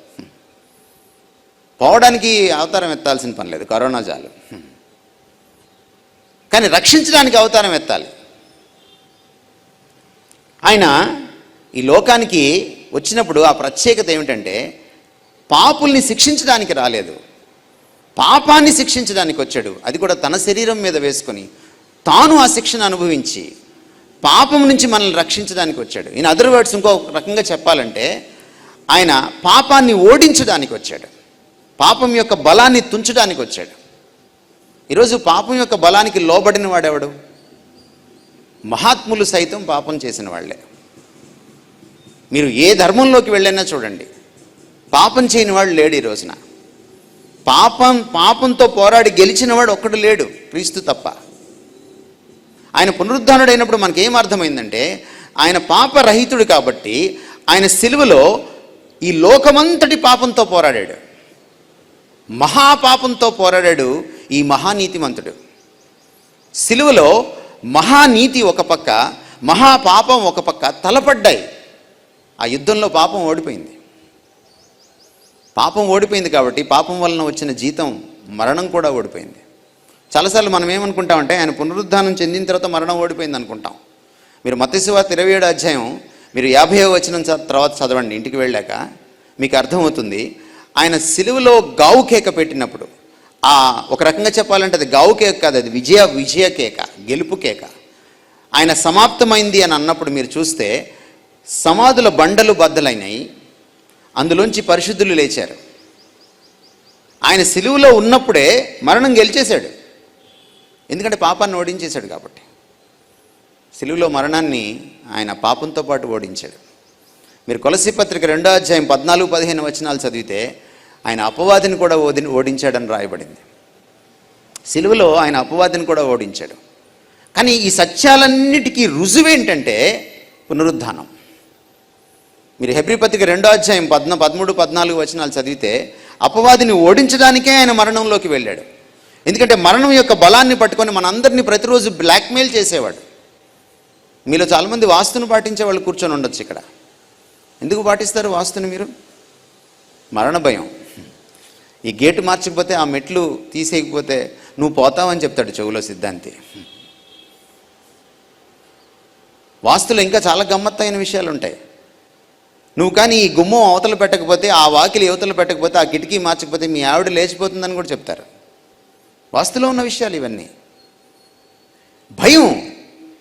[SPEAKER 1] పోవడానికి అవతారం ఎత్తాల్సిన పని లేదు, కరోనా చాలు. కానీ రక్షించడానికి అవతారం ఎత్తాలి. ఆయన ఈ లోకానికి వచ్చినప్పుడు ఆ ప్రత్యేకత ఏమిటంటే పాపుల్ని శిక్షించడానికి రాలేదు, పాపాన్ని శిక్షించడానికి వచ్చాడు. అది కూడా తన శరీరం మీద వేసుకొని తాను ఆ శిక్షను అనుభవించి పాపం నుంచి మనల్ని రక్షించడానికి వచ్చాడు. ఇన్ అదర్ వర్డ్స్, ఇంకో రకంగా చెప్పాలంటే ఆయన పాపాన్ని ఓడించడానికి వచ్చాడు, పాపం యొక్క బలాన్ని తుంచడానికి వచ్చాడు. ఈరోజు పాపం యొక్క బలానికి లోబడిన వాడెవడు? మహాత్ములు సైతం పాపం చేసిన వాళ్ళే. మీరు ఏ ధర్మంలోకి వెళ్ళైనా చూడండి, పాపం చేయని వాడు లేడు ఈ రోజున. పాపంతో పోరాడి గెలిచినవాడు ఒక్కడు లేడు, క్రీస్తు తప్ప. ఆయన పునరుద్ధానుడైనప్పుడు మనకేం అర్థమైందంటే ఆయన పాపరహితుడు కాబట్టి ఆయన సిలువలో ఈ లోకమంతటి పాపంతో పోరాడాడు, మహాపాపంతో పోరాడాడు. ఈ మహానీతిమంతుడు సిలువలో మహానీతి ఒక పక్క, మహాపాపం ఒక పక్క తలపడ్డాయి. ఆ యుద్ధంలో పాపం ఓడిపోయింది కాబట్టి పాపం వలన వచ్చిన జీతం మరణం కూడా ఓడిపోయింది. చాలాసార్లు మనం ఏమనుకుంటామంటే ఆయన పునరుద్ధానం చెందిన తర్వాత మరణం ఓడిపోయింది అనుకుంటాం. మీరు మత్తయి సువార్త 27వ అధ్యాయం మీరు 50వ వచనం తర్వాత చదవండి, ఇంటికి వెళ్ళాక మీకు అర్థమవుతుంది. ఆయన సిలువలో గావు కేక పెట్టినప్పుడు, ఒక రకంగా చెప్పాలంటే అది గావు కేక కాదు, అది విజయ కేక, గెలుపు కేక. ఆయన సమాప్తమైంది అని అన్నప్పుడు మీరు చూస్తే సమాధుల బండలు బద్దలైనాయి, అందులోంచి పరిశుద్ధులు లేచారు. ఆయన సిలువలో ఉన్నప్పుడే మరణం గెలిచేశాడు, ఎందుకంటే పాపాన్ని ఓడించేశాడు కాబట్టి. సిలువలో మరణాన్ని ఆయన పాపంతో పాటు ఓడించాడు. మీరు కొలస్సీ పత్రిక 2వ అధ్యాయం 14-15 వచనాలు చదివితే ఆయన అపవాదిని కూడా ఓడించాడని రాయబడింది. సిలువలో ఆయన అపవాదిని కూడా ఓడించాడు. కానీ ఈ సత్యాలన్నిటికీ రుజువేంటంటే పునరుద్ధానం. మీరు హెబ్రీ పత్రిక 2వ అధ్యాయం 13-14 వచనాలు చదివితే అపవాదిని ఓడించడానికే ఆయన మరణంలోకి వెళ్ళాడు. ఎందుకంటే మరణం యొక్క బలాన్ని పట్టుకొని మనందరినీ ప్రతిరోజు బ్లాక్మెయిల్ చేసేవాడు. మీలో చాలామంది వాస్తును పాటించే వాళ్ళు కూర్చొని ఉండొచ్చు ఇక్కడ. ఎందుకు పాటిస్తారు వాస్తుని మీరు? మరణ భయం. ఈ గేటు మార్చకపోతే, ఆ మెట్లు తీసేయకపోతే నువ్వు పోతావని చెప్తాడు చెవులో సిద్ధాంతి. వాస్తులో ఇంకా చాలా గమ్మత్తైన విషయాలు ఉంటాయి. నువ్వు కానీ ఈ గుమ్మం అవతల పెట్టకపోతే, ఆ వాకిలి యువతలు పెట్టకపోతే, ఆ కిటికీ మార్చకపోతే మీ ఆవిడ లేచిపోతుందని కూడా చెప్తారు. వాస్తులో ఉన్న విషయాలు ఇవన్నీ.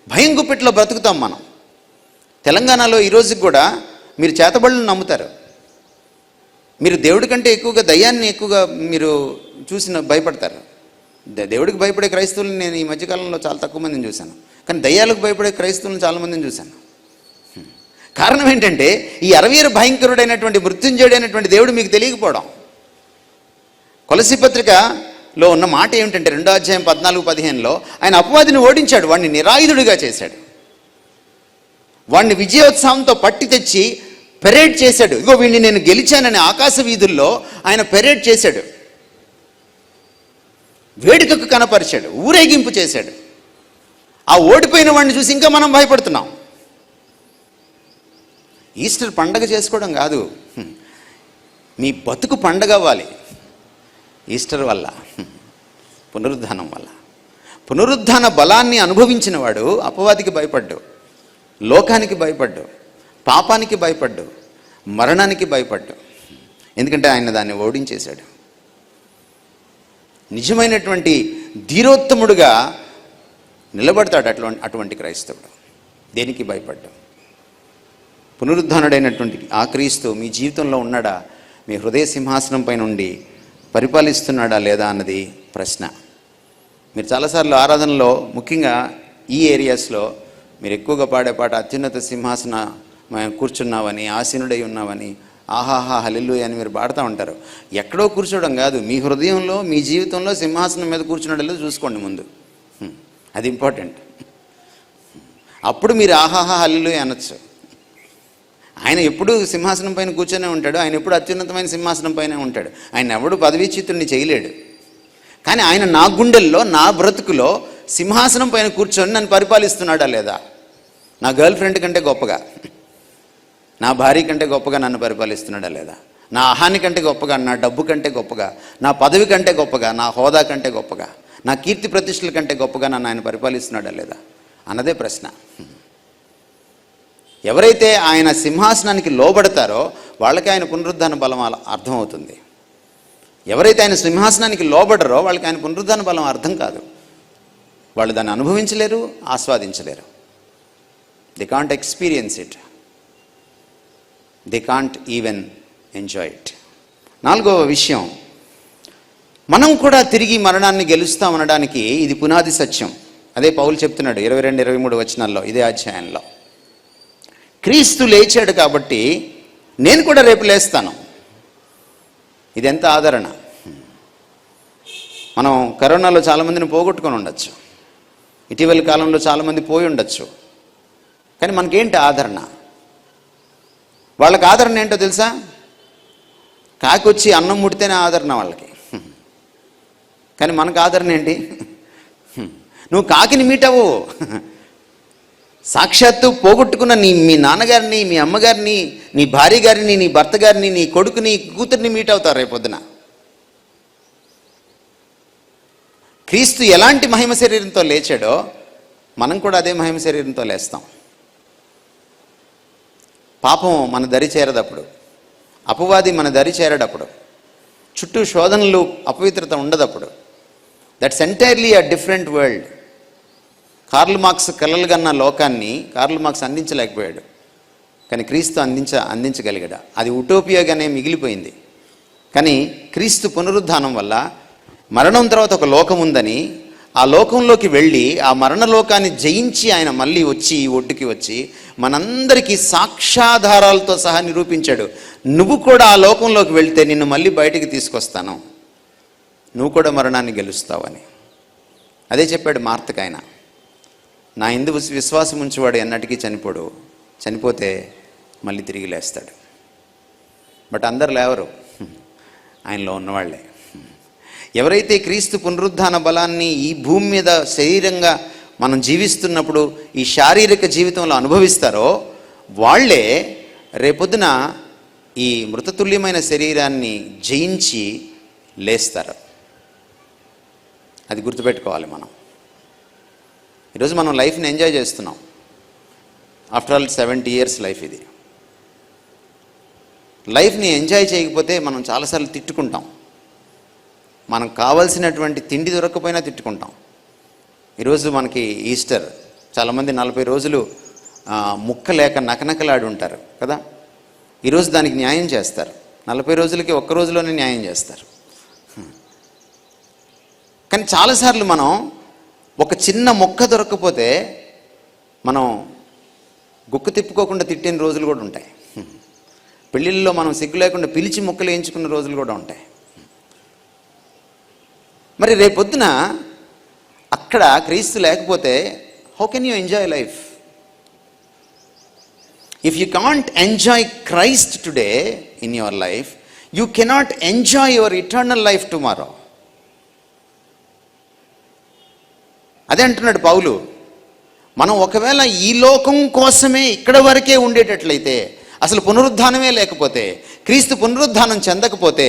[SPEAKER 1] భయం గుప్పిట్లో బ్రతుకుతాం మనం. తెలంగాణలో ఈరోజుకి కూడా మీరు చేతబడులను నమ్ముతారు. మీరు దేవుడి కంటే ఎక్కువగా దయ్యాన్ని ఎక్కువగా మీరు భయపడతారు. దేవుడికి భయపడే క్రైస్తవులను నేను ఈ మధ్యకాలంలో చాలా తక్కువ మందిని చూశాను, కానీ దయ్యాలకు భయపడే క్రైస్తవులను చాలామందిని చూశాను. కారణం ఏంటంటే ఈ 60 భయంకరుడైనటువంటి మృత్యుంజయుడైనటువంటి దేవుడు మీకు తెలియకపోవడం. కొలస్సీ పత్రికలో ఉన్న మాట ఏమిటంటే 2వ అధ్యాయం 14-15లో ఆయన అపవాదిని ఓడించాడు, వాడిని నిరాయుధుడిగా చేశాడు, వాడిని విజయోత్సవంతో పట్టి తెచ్చి పెరేడ్ చేశాడు. ఇగో వీడిని నేను గెలిచానని ఆకాశ వీధుల్లో ఆయన పెరేడ్ చేశాడు, వేడుకకు కనపరిచాడు, ఊరేగింపు చేశాడు. ఆ ఓడిపోయిన వాడిని చూసి ఇంకా మనం భయపడుతున్నాం. ఈస్టర్ పండగ చేసుకోవడం కాదు, మీ బతుకు పండగ అవ్వాలి. ఈస్టర్ వల్ల, పునరుద్ధానం వల్ల. పునరుద్ధాన బలాన్ని అనుభవించిన వాడు అపవాదికి భయపడ్డు, లోకానికి భయపడ్డు, పాపానికి భయపడ్డు, మరణానికి భయపడ్డు. ఎందుకంటే ఆయన దాన్ని ఓడించేశాడు. నిజమైనటువంటి ధీరోత్తముడుగా నిలబడతాడు అటువంటి క్రైస్తవుడు. దేనికి భయపడ్డు? పునరుద్ధానుడైనటువంటి ఆ క్రీస్తు మీ జీవితంలో ఉన్నాడా? మీ హృదయ సింహాసనం పై నుండి పరిపాలిస్తున్నాడా లేదా అన్నది ప్రశ్న. మీరు చాలాసార్లు ఆరాధనలో, ముఖ్యంగా ఈ ఏరియాస్లో మీరు ఎక్కువగా పాడే పాట అత్యున్నత సింహాసన కూర్చున్నావని, ఆసీనుడై ఉన్నావని, ఆహాహా హల్లెలూయా అని మీరు పాడుతూ ఉంటారు. ఎక్కడో కూర్చోవడం కాదు, మీ హృదయంలో, మీ జీవితంలో సింహాసనం మీద కూర్చున్నాడో చూసుకోండి ముందు. అది ఇంపార్టెంట్. అప్పుడు మీరు ఆహాహా హల్లెలూయా అనొచ్చు. ఆయన ఎప్పుడు సింహాసనం పైన కూర్చొనే ఉంటాడు, ఆయన ఎప్పుడు అత్యున్నతమైన సింహాసనం పైనే ఉంటాడు. ఆయన ఎవడు పదవీచ్యుతుడిని చేయలేడు. కానీ ఆయన నా గుండెల్లో, నా బ్రతుకులో సింహాసనం పైన కూర్చొని నన్ను పరిపాలిస్తున్నాడా లేదా? నా గర్ల్ ఫ్రెండ్ కంటే గొప్పగా, నా భార్య కంటే గొప్పగా నన్ను పరిపాలిస్తున్నాడా లేదా? నా ఆహాని కంటే గొప్పగా, నా డబ్బు కంటే గొప్పగా, నా పదవి కంటే గొప్పగా, నా హోదా కంటే గొప్పగా, నా కీర్తి ప్రతిష్టల కంటే గొప్పగా నన్ను ఆయన పరిపాలిస్తున్నాడా లేదా అన్నదే ప్రశ్న. ఎవరైతే ఆయన సింహాసనానికి లోబడతారో వాళ్ళకి ఆయన పునరుద్ధాన బలం అర్థమవుతుంది. ఎవరైతే ఆయన సింహాసనానికి లోబడరో వాళ్ళకి ఆయన పునరుద్ధాన బలం అర్థం కాదు. వాళ్ళు దాన్ని అనుభవించలేరు, ఆస్వాదించలేరు. They can't experience it, they can't even enjoy it. 4వ విషయం, మనం కూడా తిరిగి మరణాన్ని గెలుస్తామనడానికి ఇది పునాది సత్యం. అదే పౌలు చెప్తున్నాడు 22-23 వచనాల్లో, ఇదే అధ్యాయంలో. క్రీస్తు లేచాడు కాబట్టి నేను కూడా రేపు లేస్తాను. ఇది ఎంత ఆదరణ. మనం కరోనాలో చాలామందిని పోగొట్టుకొని ఉండొచ్చు, ఇటీవల కాలంలో చాలామంది పోయి ఉండొచ్చు. కానీ మనకేంటి ఆదరణ? వాళ్ళకి ఆదరణ ఏంటో తెలుసా? కాకొచ్చి అన్నం ముడితేనే ఆదరణ వాళ్ళకి. కానీ మనకు ఆదరణ ఏంటి? నువ్వు కాకిని మీట్ అవ్వు, సాక్షాత్తు పోగొట్టుకున్న మీ నాన్నగారిని, మీ అమ్మగారిని, నీ భార్య గారిని, నీ భర్త గారిని, నీ కొడుకుని, కూతుర్ని మీట్ అవుతారు రేపొద్దున. క్రీస్తు ఎలాంటి మహిమ శరీరంతో లేచాడో మనం కూడా అదే మహిమ శరీరంతో లేస్తాం. పాపం మన దరి చేరదప్పుడు, అపవాది మన దరి చేరడప్పుడు, చుట్టూ శోధనలు, అపవిత్రత ఉండదప్పుడు. That's entirely a different world. Karl Marx కలలుగన్న లోకాన్ని కార్ల్ మార్క్స్ అందించలేకపోయాడు, కానీ క్రీస్తు అందించగలిగాడు. అది ఉటోపియాగానే మిగిలిపోయింది. కానీ క్రీస్తు పునరుద్ధానం వల్ల మరణం తర్వాత ఒక లోకం ఉందని, ఆ లోకంలోకి వెళ్ళి ఆ మరణలోకాన్ని జయించి ఆయన మళ్ళీ వచ్చి ఈ ఒడ్డుకి వచ్చి మనందరికీ సాక్ష్యాధారాలతో సహా నిరూపించాడు. నువ్వు కూడా ఆ లోకంలోకి వెళ్తే నిన్ను మళ్ళీ బయటికి తీసుకొస్తాను, నువ్వు కూడా మరణాన్ని గెలుస్తావని. అదే చెప్పాడు మార్తకు ఆయన. నా యందు విశ్వాసం ఉంచేవాడు ఎన్నటికీ చనిపోడు, చనిపోతే మళ్ళీ తిరిగి లేస్తాడు. బట్ అందరు లేవరు, ఆయనలో ఉన్నవాళ్లే. ఎవరైతే క్రీస్తు పునరుద్ధాన బలాన్ని ఈ భూమి మీద శరీరంగా మనం జీవిస్తున్నప్పుడు ఈ శారీరక జీవితంలో అనుభవిస్తారో వాళ్ళే రేపొద్దున ఈ మృతతుల్యమైన శరీరాన్ని జయించి లేస్తారు. అది గుర్తుపెట్టుకోవాలి మనం. ఈరోజు మనం లైఫ్ని ఎంజాయ్ చేస్తున్నాం. ఆఫ్టర్ ఆల్ 70 years లైఫ్ ఇది. లైఫ్ని ఎంజాయ్ చేయకపోతే మనం చాలాసార్లు తిట్టుకుంటాం. మనకు కావాల్సినటువంటి తిండి దొరకకపోయినా తిట్టుకుంటాం. ఈరోజు మనకి ఈస్టర్, చాలామంది 40 రోజులు ముక్క లేక నకనకలాడి ఉంటారు కదా. ఈరోజు దానికి న్యాయం చేస్తారు. 40 రోజులకి ఒక్క రోజులోనే న్యాయం చేస్తారు. కానీ చాలాసార్లు మనం ఒక చిన్న మొక్క దొరకకపోతే మనం గుక్క తిప్పుకోకుండా తిట్టిన రోజులు కూడా ఉంటాయి. పెళ్ళిళ్ళలో మనం సిగ్గు లేకుండా పిలిచి మొక్కలు వేయించుకున్న రోజులు కూడా ఉంటాయి. మరి రేపొద్దున అక్కడ క్రీస్తు లేకపోతే how can you enjoy life? If you can't enjoy Christ today in your life, you cannot enjoy your eternal life tomorrow. అదే అంటున్నాడు పౌలు. మనం ఒకవేళ ఈ లోకం కోసమే ఇక్కడ వరకే ఉండేటట్లయితే, అసలు పునరుద్ధానమే లేకపోతే, క్రీస్తు పునరుద్ధానం చెందకపోతే,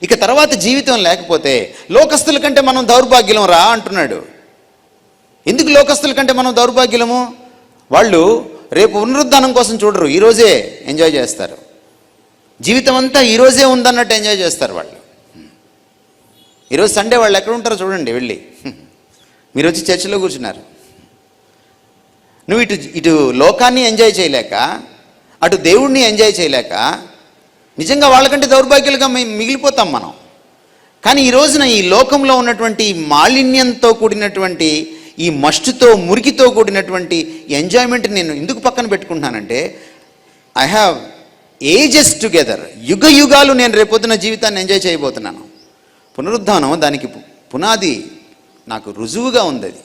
[SPEAKER 1] ఇక తర్వాత జీవితం లేకపోతే లోకస్తుల కంటే మనం దౌర్భాగ్యం రా అంటున్నాడు. ఎందుకు లోకస్తుల కంటే మనం దౌర్భాగ్యము? వాళ్ళు రేపు పునరుద్ధానం కోసం చూడరు, ఈరోజే ఎంజాయ్ చేస్తారు. జీవితం అంతా ఈరోజే ఉందన్నట్టు ఎంజాయ్ చేస్తారు వాళ్ళు. ఈరోజు సండే వాళ్ళు ఎక్కడ ఉంటారో చూడండి వెళ్ళి. మీరు వచ్చి చర్చిలో కూర్చున్నారు. నువ్వు ఇటు లోకాన్ని ఎంజాయ్ చేయలేక, అటు దేవుణ్ణి ఎంజాయ్ చేయలేక నిజంగా వాళ్ళకంటే దౌర్భాగ్యులుగా మిగిలిపోతాం మనం. కానీ ఈ రోజున ఈ లోకంలో ఉన్నటువంటి మాలిన్యంతో కూడినటువంటి ఈ మస్టుతో మురికితో కూడినటువంటి ఎంజాయ్మెంట్ నేను ఎందుకు పక్కన పెట్టుకుంటున్నానంటే, ఐ హ్యావ్ ఏజెస్ టుగెదర్, యుగ యుగాలు నేను రేపొద్దున జీవితాన్ని ఎంజాయ్ చేయబోతున్నాను. పునరుద్ధానం దానికి పునాది, నాకు రుజువుగా ఉంది అది.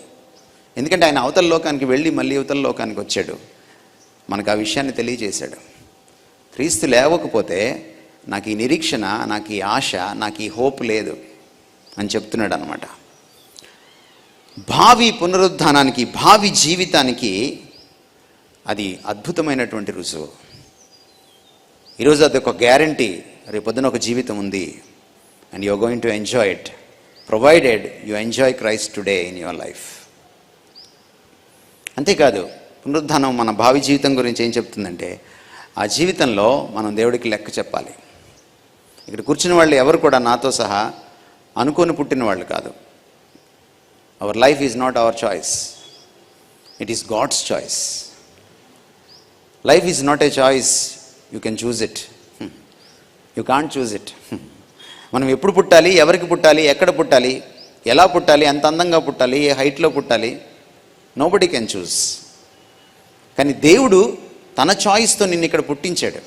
[SPEAKER 1] ఎందుకంటే ఆయన అవతల లోకానికి వెళ్ళి మళ్ళీ అవతల లోకానికి వచ్చాడు, మనకు ఆ విషయాన్ని తెలియజేశాడు. క్రీస్తు లేవకపోతే నాకు ఈ నిరీక్షణ, నాకు ఈ ఆశ, నాకు ఈ హోప్ లేదు అని చెప్తున్నాడు అనమాట. భావి పునరుద్ధానానికి, భావి జీవితానికి అది అద్భుతమైనటువంటి రుజువు. ఈరోజు అది ఒక గ్యారంటీ, రేపొద్దున ఒక జీవితం ఉంది. And you are going to enjoy it, provided you enjoy Christ today in your life. అంతేకాదు, పునరుద్ధానం మన భావి జీవితం గురించి ఏం చెప్తుందంటే, ఆ జీవితంలో మనం దేవుడికి లెక్క చెప్పాలి. ఇక్కడ కూర్చున్న వాళ్ళు ఎవరు కూడా నాతో సహా అనుకొని పుట్టిన వాళ్ళు కాదు. Our life is not our choice, it is God's choice. Life is not a choice, you can choose it, you can't choose it. మనం ఎప్పుడు పుట్టాలి, ఎవరికి పుట్టాలి, ఎక్కడ పుట్టాలి, ఎలా పుట్టాలి, ఎంత అందంగా పుట్టాలి, ఏ హైట్లో పుట్టాలి, నోబడీ కెన్ చూజ్. కానీ దేవుడు తన చాయిస్తో నిన్ను ఇక్కడ పుట్టించాడు.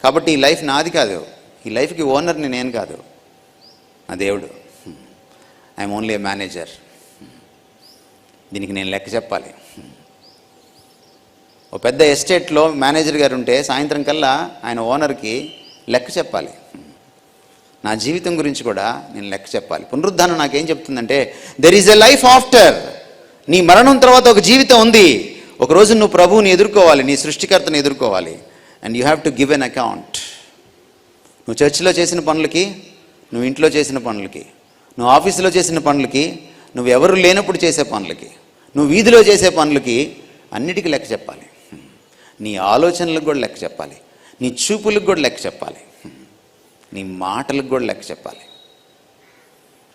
[SPEAKER 1] కాబట్టి ఈ లైఫ్ నాది కాదు, ఈ లైఫ్కి ఓనర్ని నేను కాదు, నా దేవుడు. I'm only A manager. దీనికి నేను లెక్క చెప్పాలి. ఓ పెద్ద ఎస్టేట్లో మేనేజర్ గారు ఉంటే సాయంత్రం కల్లా ఆయన ఓనర్కి లెక్క చెప్పాలి. నా జీవితం గురించి కూడా నేను లెక్క చెప్పాలి. పునరుద్ధానం నాకేం చెప్తుందంటే, there is a life after. నీ మరణం తర్వాత ఒక జీవితం ఉంది. ఒకరోజు నువ్వు ప్రభువుని ఎదుర్కోవాలి, నీ సృష్టికర్తను ఎదుర్కోవాలి. And you have to give an account. నువ్వు చర్చిలో చేసిన పనులకి, నువ్వు ఇంట్లో చేసిన పనులకి, నువ్వు ఆఫీసులో చేసిన పనులకి, నువ్వు ఎవరు లేనప్పుడు చేసే పనులకి, నువ్వు వీధిలో చేసే పనులకి, అన్నిటికీ లెక్క చెప్పాలి. నీ ఆలోచనలకు కూడా లెక్క చెప్పాలి, నీ చూపులకు కూడా లెక్క చెప్పాలి, నీ మాటలకు కూడా లెక్క చెప్పాలి.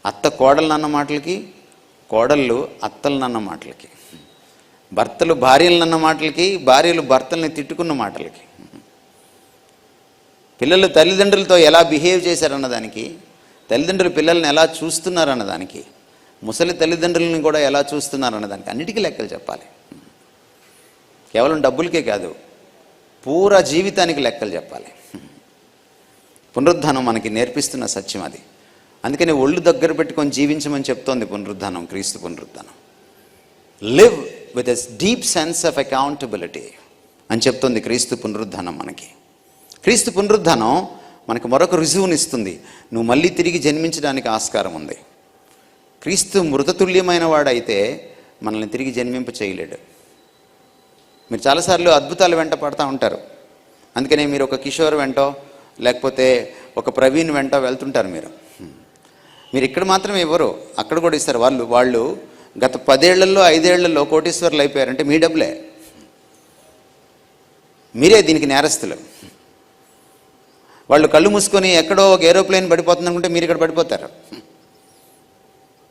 [SPEAKER 1] అత్త కోడలు అన్న మాటలకి, కోడళ్ళు అత్తలు అన్న మాటలకి, భర్తలు భార్యలను అన్న మాటలకి, భార్యలు భర్తల్ని తిట్టుకున్న మాటలకి, పిల్లలు తల్లిదండ్రులతో ఎలా బిహేవ్ చేశారన్నదానికి, తల్లిదండ్రులు పిల్లల్ని ఎలా చూస్తున్నారన్నదానికి, ముసలి తల్లిదండ్రులని కూడా ఎలా చూస్తున్నారన్నదానికి అన్నిటికీ లెక్కలు చెప్పాలి. కేవలం డబ్బులకే కాదు, పూరా జీవితానికి లెక్కలు చెప్పాలి. పునరుద్ధానం మనకి నేర్పిస్తున్న సత్యం అది. అందుకని ఒళ్ళు దగ్గర పెట్టుకొని జీవించమని చెప్తోంది పునరుద్ధానం, క్రీస్తు పునరుద్ధానం. Live with a deep sense of accountability అని చెప్తోంది క్రీస్తు పునరుద్ధానం మనకి. క్రీస్తు పునరుద్ధానం మనకు మరొక రుజువునిస్తుంది, నువ్వు మళ్ళీ తిరిగి జన్మించడానికి ఆస్కారం ఉంది. క్రీస్తు మృతతుల్యమైన వాడైతే మనల్ని తిరిగి జన్మింప చేయలేడు. మీరు చాలాసార్లు అద్భుతాలు వెంట పడుతూ ఉంటారు. అందుకనే మీరు ఒక కిషోర్ వెంటో, లేకపోతే ఒక ప్రవీణ్ వెంటో వెళ్తుంటారు. మీరు ఇక్కడ మాత్రమే ఇవ్వరు, అక్కడ కూడా ఇస్తారు. వాళ్ళు గత 10 ఏళ్లలో 5 ఏళ్లలో కోటీశ్వర్లు అయిపోయారంటే మీ డబ్బులే, మీరే దీనికి నేరస్తులు. వాళ్ళు కళ్ళు మూసుకొని ఎక్కడో ఒక ఏరోప్లేన్ పడిపోతుంది అనుకుంటే మీరు ఇక్కడ పడిపోతారు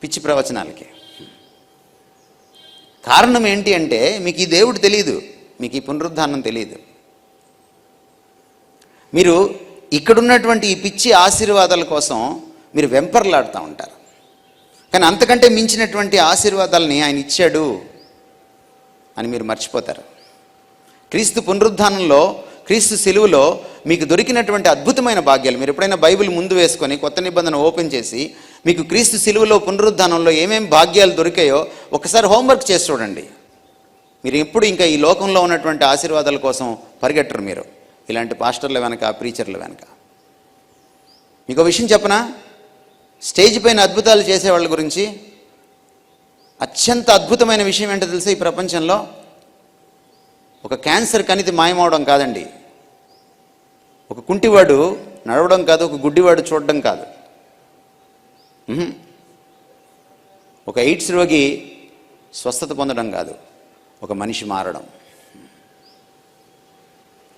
[SPEAKER 1] పిచ్చి ప్రవచనాలకి. కారణం ఏంటి అంటే, మీకు ఈ దేవుడు తెలియదు, మీకు ఈ పునరుద్ధానం తెలియదు. మీరు ఇక్కడున్నటువంటి ఈ పిచ్చి ఆశీర్వాదాల కోసం మీరు వెంపర్లాడుతూ ఉంటారు. కానీ అంతకంటే మించినటువంటి ఆశీర్వాదాలని ఆయన ఇచ్చాడు అని మీరు మర్చిపోతారు. క్రీస్తు పునరుద్ధానంలో, క్రీస్తు సిలువలో మీకు దొరికినటువంటి అద్భుతమైన భాగ్యాలు, మీరు ఎప్పుడైనా బైబిల్ ముందు వేసుకొని కొత్త నిబంధన ఓపెన్ చేసి మీకు క్రీస్తు సిలువలో పునరుద్ధానంలో ఏమేమి భాగ్యాలు దొరికాయో ఒకసారి హోంవర్క్ చేసి చూడండి. మీరు ఎప్పుడు ఇంకా ఈ లోకంలో ఉన్నటువంటి ఆశీర్వాదాల కోసం పరిగెట్టరు మీరు, ఇలాంటి పాస్టర్ల వెనక, ప్రీచర్ల వెనక. మీకు విషయం చెప్పనా, స్టేజ్ పైన అద్భుతాలు చేసేవాళ్ళ గురించి అత్యంత అద్భుతమైన విషయం ఏంటో తెలుసా? ఈ ప్రపంచంలో ఒక క్యాన్సర్ కణితి మాయమవడం కాదండి, ఒక కుంటివాడు నడవడం కాదు, ఒక గుడ్డివాడు చూడడం కాదు, ఒక ఎయిడ్స్ రోగి స్వస్థత పొందడం కాదు, ఒక మనిషి మారడం.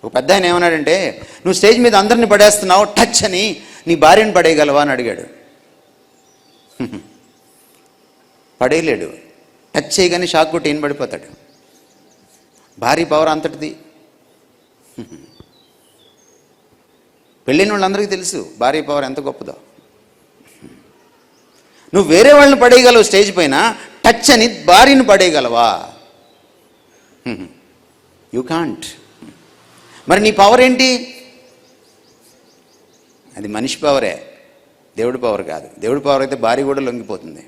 [SPEAKER 1] ఒక పెద్ద ఆయన ఏమన్నాడంటే, నువ్వు స్టేజ్ మీద అందరిని పడేస్తున్నావు, టచ్ అని నీ భార్యను పడేయగలవా అని అడిగాడు. పడేయలేడు, టచ్ చేయగానే షాక్ కొట్టి ఏం పడిపోతాడు. భారీ పవర్ అంతటిది. పెళ్ళైన వాళ్ళందరికీ తెలుసు భార్య పవర్ ఎంత గొప్పదో. నువ్వు వేరే వాళ్ళని పడేయగలవు స్టేజ్ పైన, టచ్ అని భార్యను పడేయగలవా? You can't. మరి నీ పవర్ ఏంటి? అది మనిషి పవరే, దేవుడి పవర్ కాదు. దేవుడి పవర్ అయితే భార్య కూడా లొంగిపోతుంది.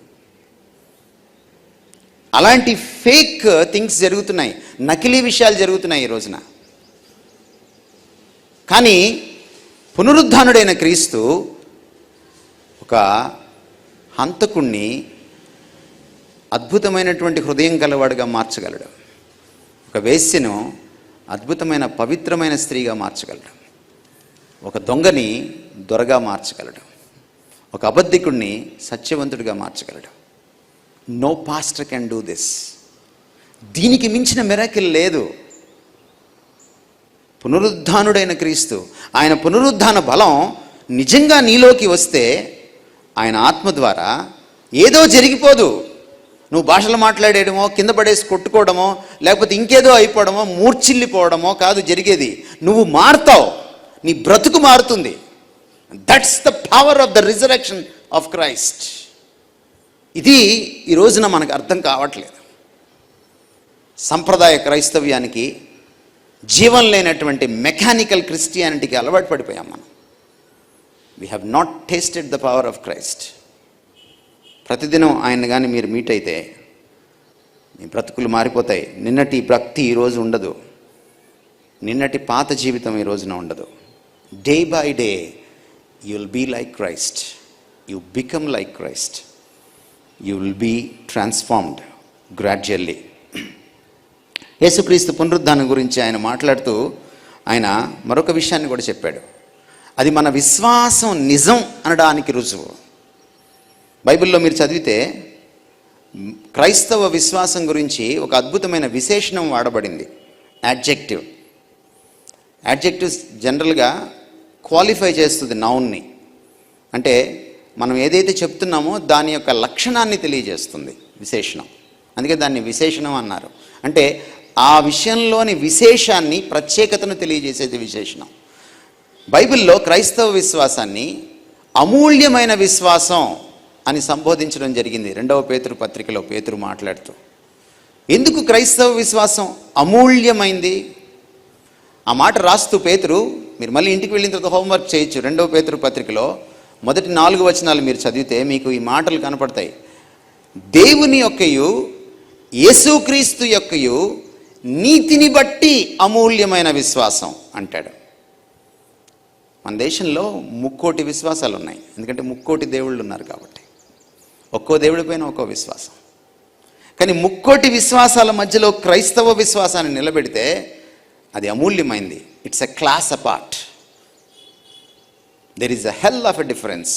[SPEAKER 1] అలాంటి ఫేక్ థింగ్స్ జరుగుతున్నాయి, నకిలీ విషయాలు జరుగుతున్నాయి ఈ రోజున. కానీ పునరుద్ధానుడైన క్రీస్తు ఒక హంతకుణ్ణి అద్భుతమైనటువంటి హృదయం గలవాడుగా మార్చగలడు. ఒక వేశ్యను అద్భుతమైన పవిత్రమైన స్త్రీగా మార్చగలడు. ఒక దొంగని దొరగా మార్చగలడు. ఒక అబద్ధికుణ్ణి సత్యవంతుడిగా మార్చగలడు. No pastor can do this. దీనికి మించిన మిరాకిల్ లేదు. పునరుద్ధానుడైన క్రీస్తు, ఆయన పునరుద్ధాన బలం నిజంగా నీలోకి వస్తే ఆయన ఆత్మ ద్వారా ఏదో జరిగిపోదు. నువ్వు భాషలు మాట్లాడేయడమో, కింద పడేసి కొట్టుకోవడమో, లేకపోతే ఇంకేదో అయిపోవడమో, మూర్చిల్లిపోవడమో కాదు జరిగేది. నువ్వు మారుతావు, నీ బ్రతుకు మారుతుంది. That's the power of the resurrection of Christ. ఇది ఈ రోజున మనకు అర్థం కావట్లేదు. సంప్రదాయ క్రైస్తవ్యానికి, జీవం లేనటువంటి మెకానికల్ క్రిస్టియానిటీకి అలవాటు పడిపోయాం మనం. We have not tasted the power of Christ. ప్రతిదినం ఆయన కానీ మీరు మీట్ అయితే మీ బ్రతుకులు మారిపోతాయి. నిన్నటి భక్తి ఈరోజు ఉండదు. నిన్నటి పాత జీవితం ఈ రోజున ఉండదు. Day by day you will be like Christ. You become like Christ. You will be transformed gradually. Yesu Kristu పునరుద్ధానం గురించి ఆయన మాట్లాడుతూ ఆయన మరొక విషయాన్ని కూడా చెప్పాడు. అది మన విశ్వాసం నిజం అనడానికి రుజువు. బైబిల్లో మీరు చదివితే క్రైస్తవ విశ్వాసం గురించి ఒక అద్భుతమైన విశేషణం వాడబడింది, యాడ్జెక్టివ్. యాడ్జెక్టివ్స్ జనరల్గా క్వాలిఫై చేస్తుంది నౌన్ని. అంటే మనం ఏదైతే చెప్తున్నామో దాని యొక్క లక్షణాన్ని తెలియజేస్తుంది విశేషణం. అందుకే దాన్ని విశేషణం అన్నారు. అంటే ఆ విషయంలోని విశేషాన్ని, ప్రత్యేకతను తెలియజేసేది విశేషణం. బైబిల్లో క్రైస్తవ విశ్వాసాన్ని అమూల్యమైన విశ్వాసం అని సంబోధించడం జరిగింది. 2వ పేతురు పత్రికలో పేతురు మాట్లాడుతూ, ఎందుకు క్రైస్తవ విశ్వాసం అమూల్యమైంది? ఆ మాట రాస్తూ పేతురు, మీరు మళ్ళీ ఇంటికి వెళ్ళిన తర్వాత హోంవర్క్ చేయొచ్చు. 2వ పేతురు పత్రికలో మొదటి 4 వచనాలు మీరు చదివితే మీకు ఈ మాటలు కనపడతాయి. దేవుని యొక్కయు యేసుక్రీస్తు యొక్కయు నీతిని బట్టి అమూల్యమైన విశ్వాసం అంటాడు. మన దేశంలో 3 కోటి విశ్వాసాలు ఉన్నాయి. ఎందుకంటే 3 కోటి దేవుళ్ళు ఉన్నారు కాబట్టి ఒక్కో దేవుడి పైన ఒక్కో విశ్వాసం. కానీ 3 కోటి విశ్వాసాల మధ్యలో క్రైస్తవ విశ్వాసాన్ని నిలబెడితే అది అమూల్యమైంది. It's a class apart. There is a hell of a difference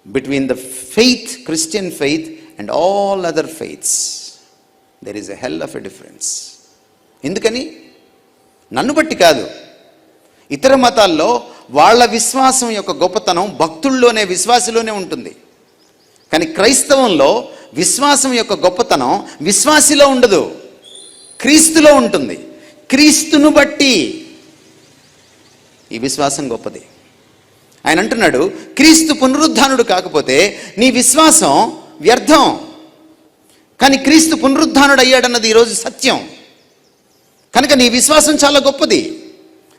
[SPEAKER 1] between the faith, Christian faith and all other faiths. There is a hell of a difference. ఎందుకని? నన్ను బట్టి కాదు, ఇతర మతాల్లో వాళ్ళ విశ్వాసం యొక్క గొప్పతనం భక్తుల్లోనే, విశ్వాసిలోనే ఉంటుంది. కానీ క్రైస్తవంలో విశ్వాసం యొక్క గొప్పతనం విశ్వాసిలో ఉండదు, క్రీస్తులో ఉంటుంది. క్రీస్తును బట్టి ఈ విశ్వాసం గొప్పది. ఆయన అంటున్నాడు, క్రీస్తు పునరుద్ధానుడు కాకపోతే నీ విశ్వాసం వ్యర్థం. కానీ క్రీస్తు పునరుద్ధానుడు అయ్యాడన్నది ఈరోజు సత్యం. కనుక నీ విశ్వాసం చాలా గొప్పది,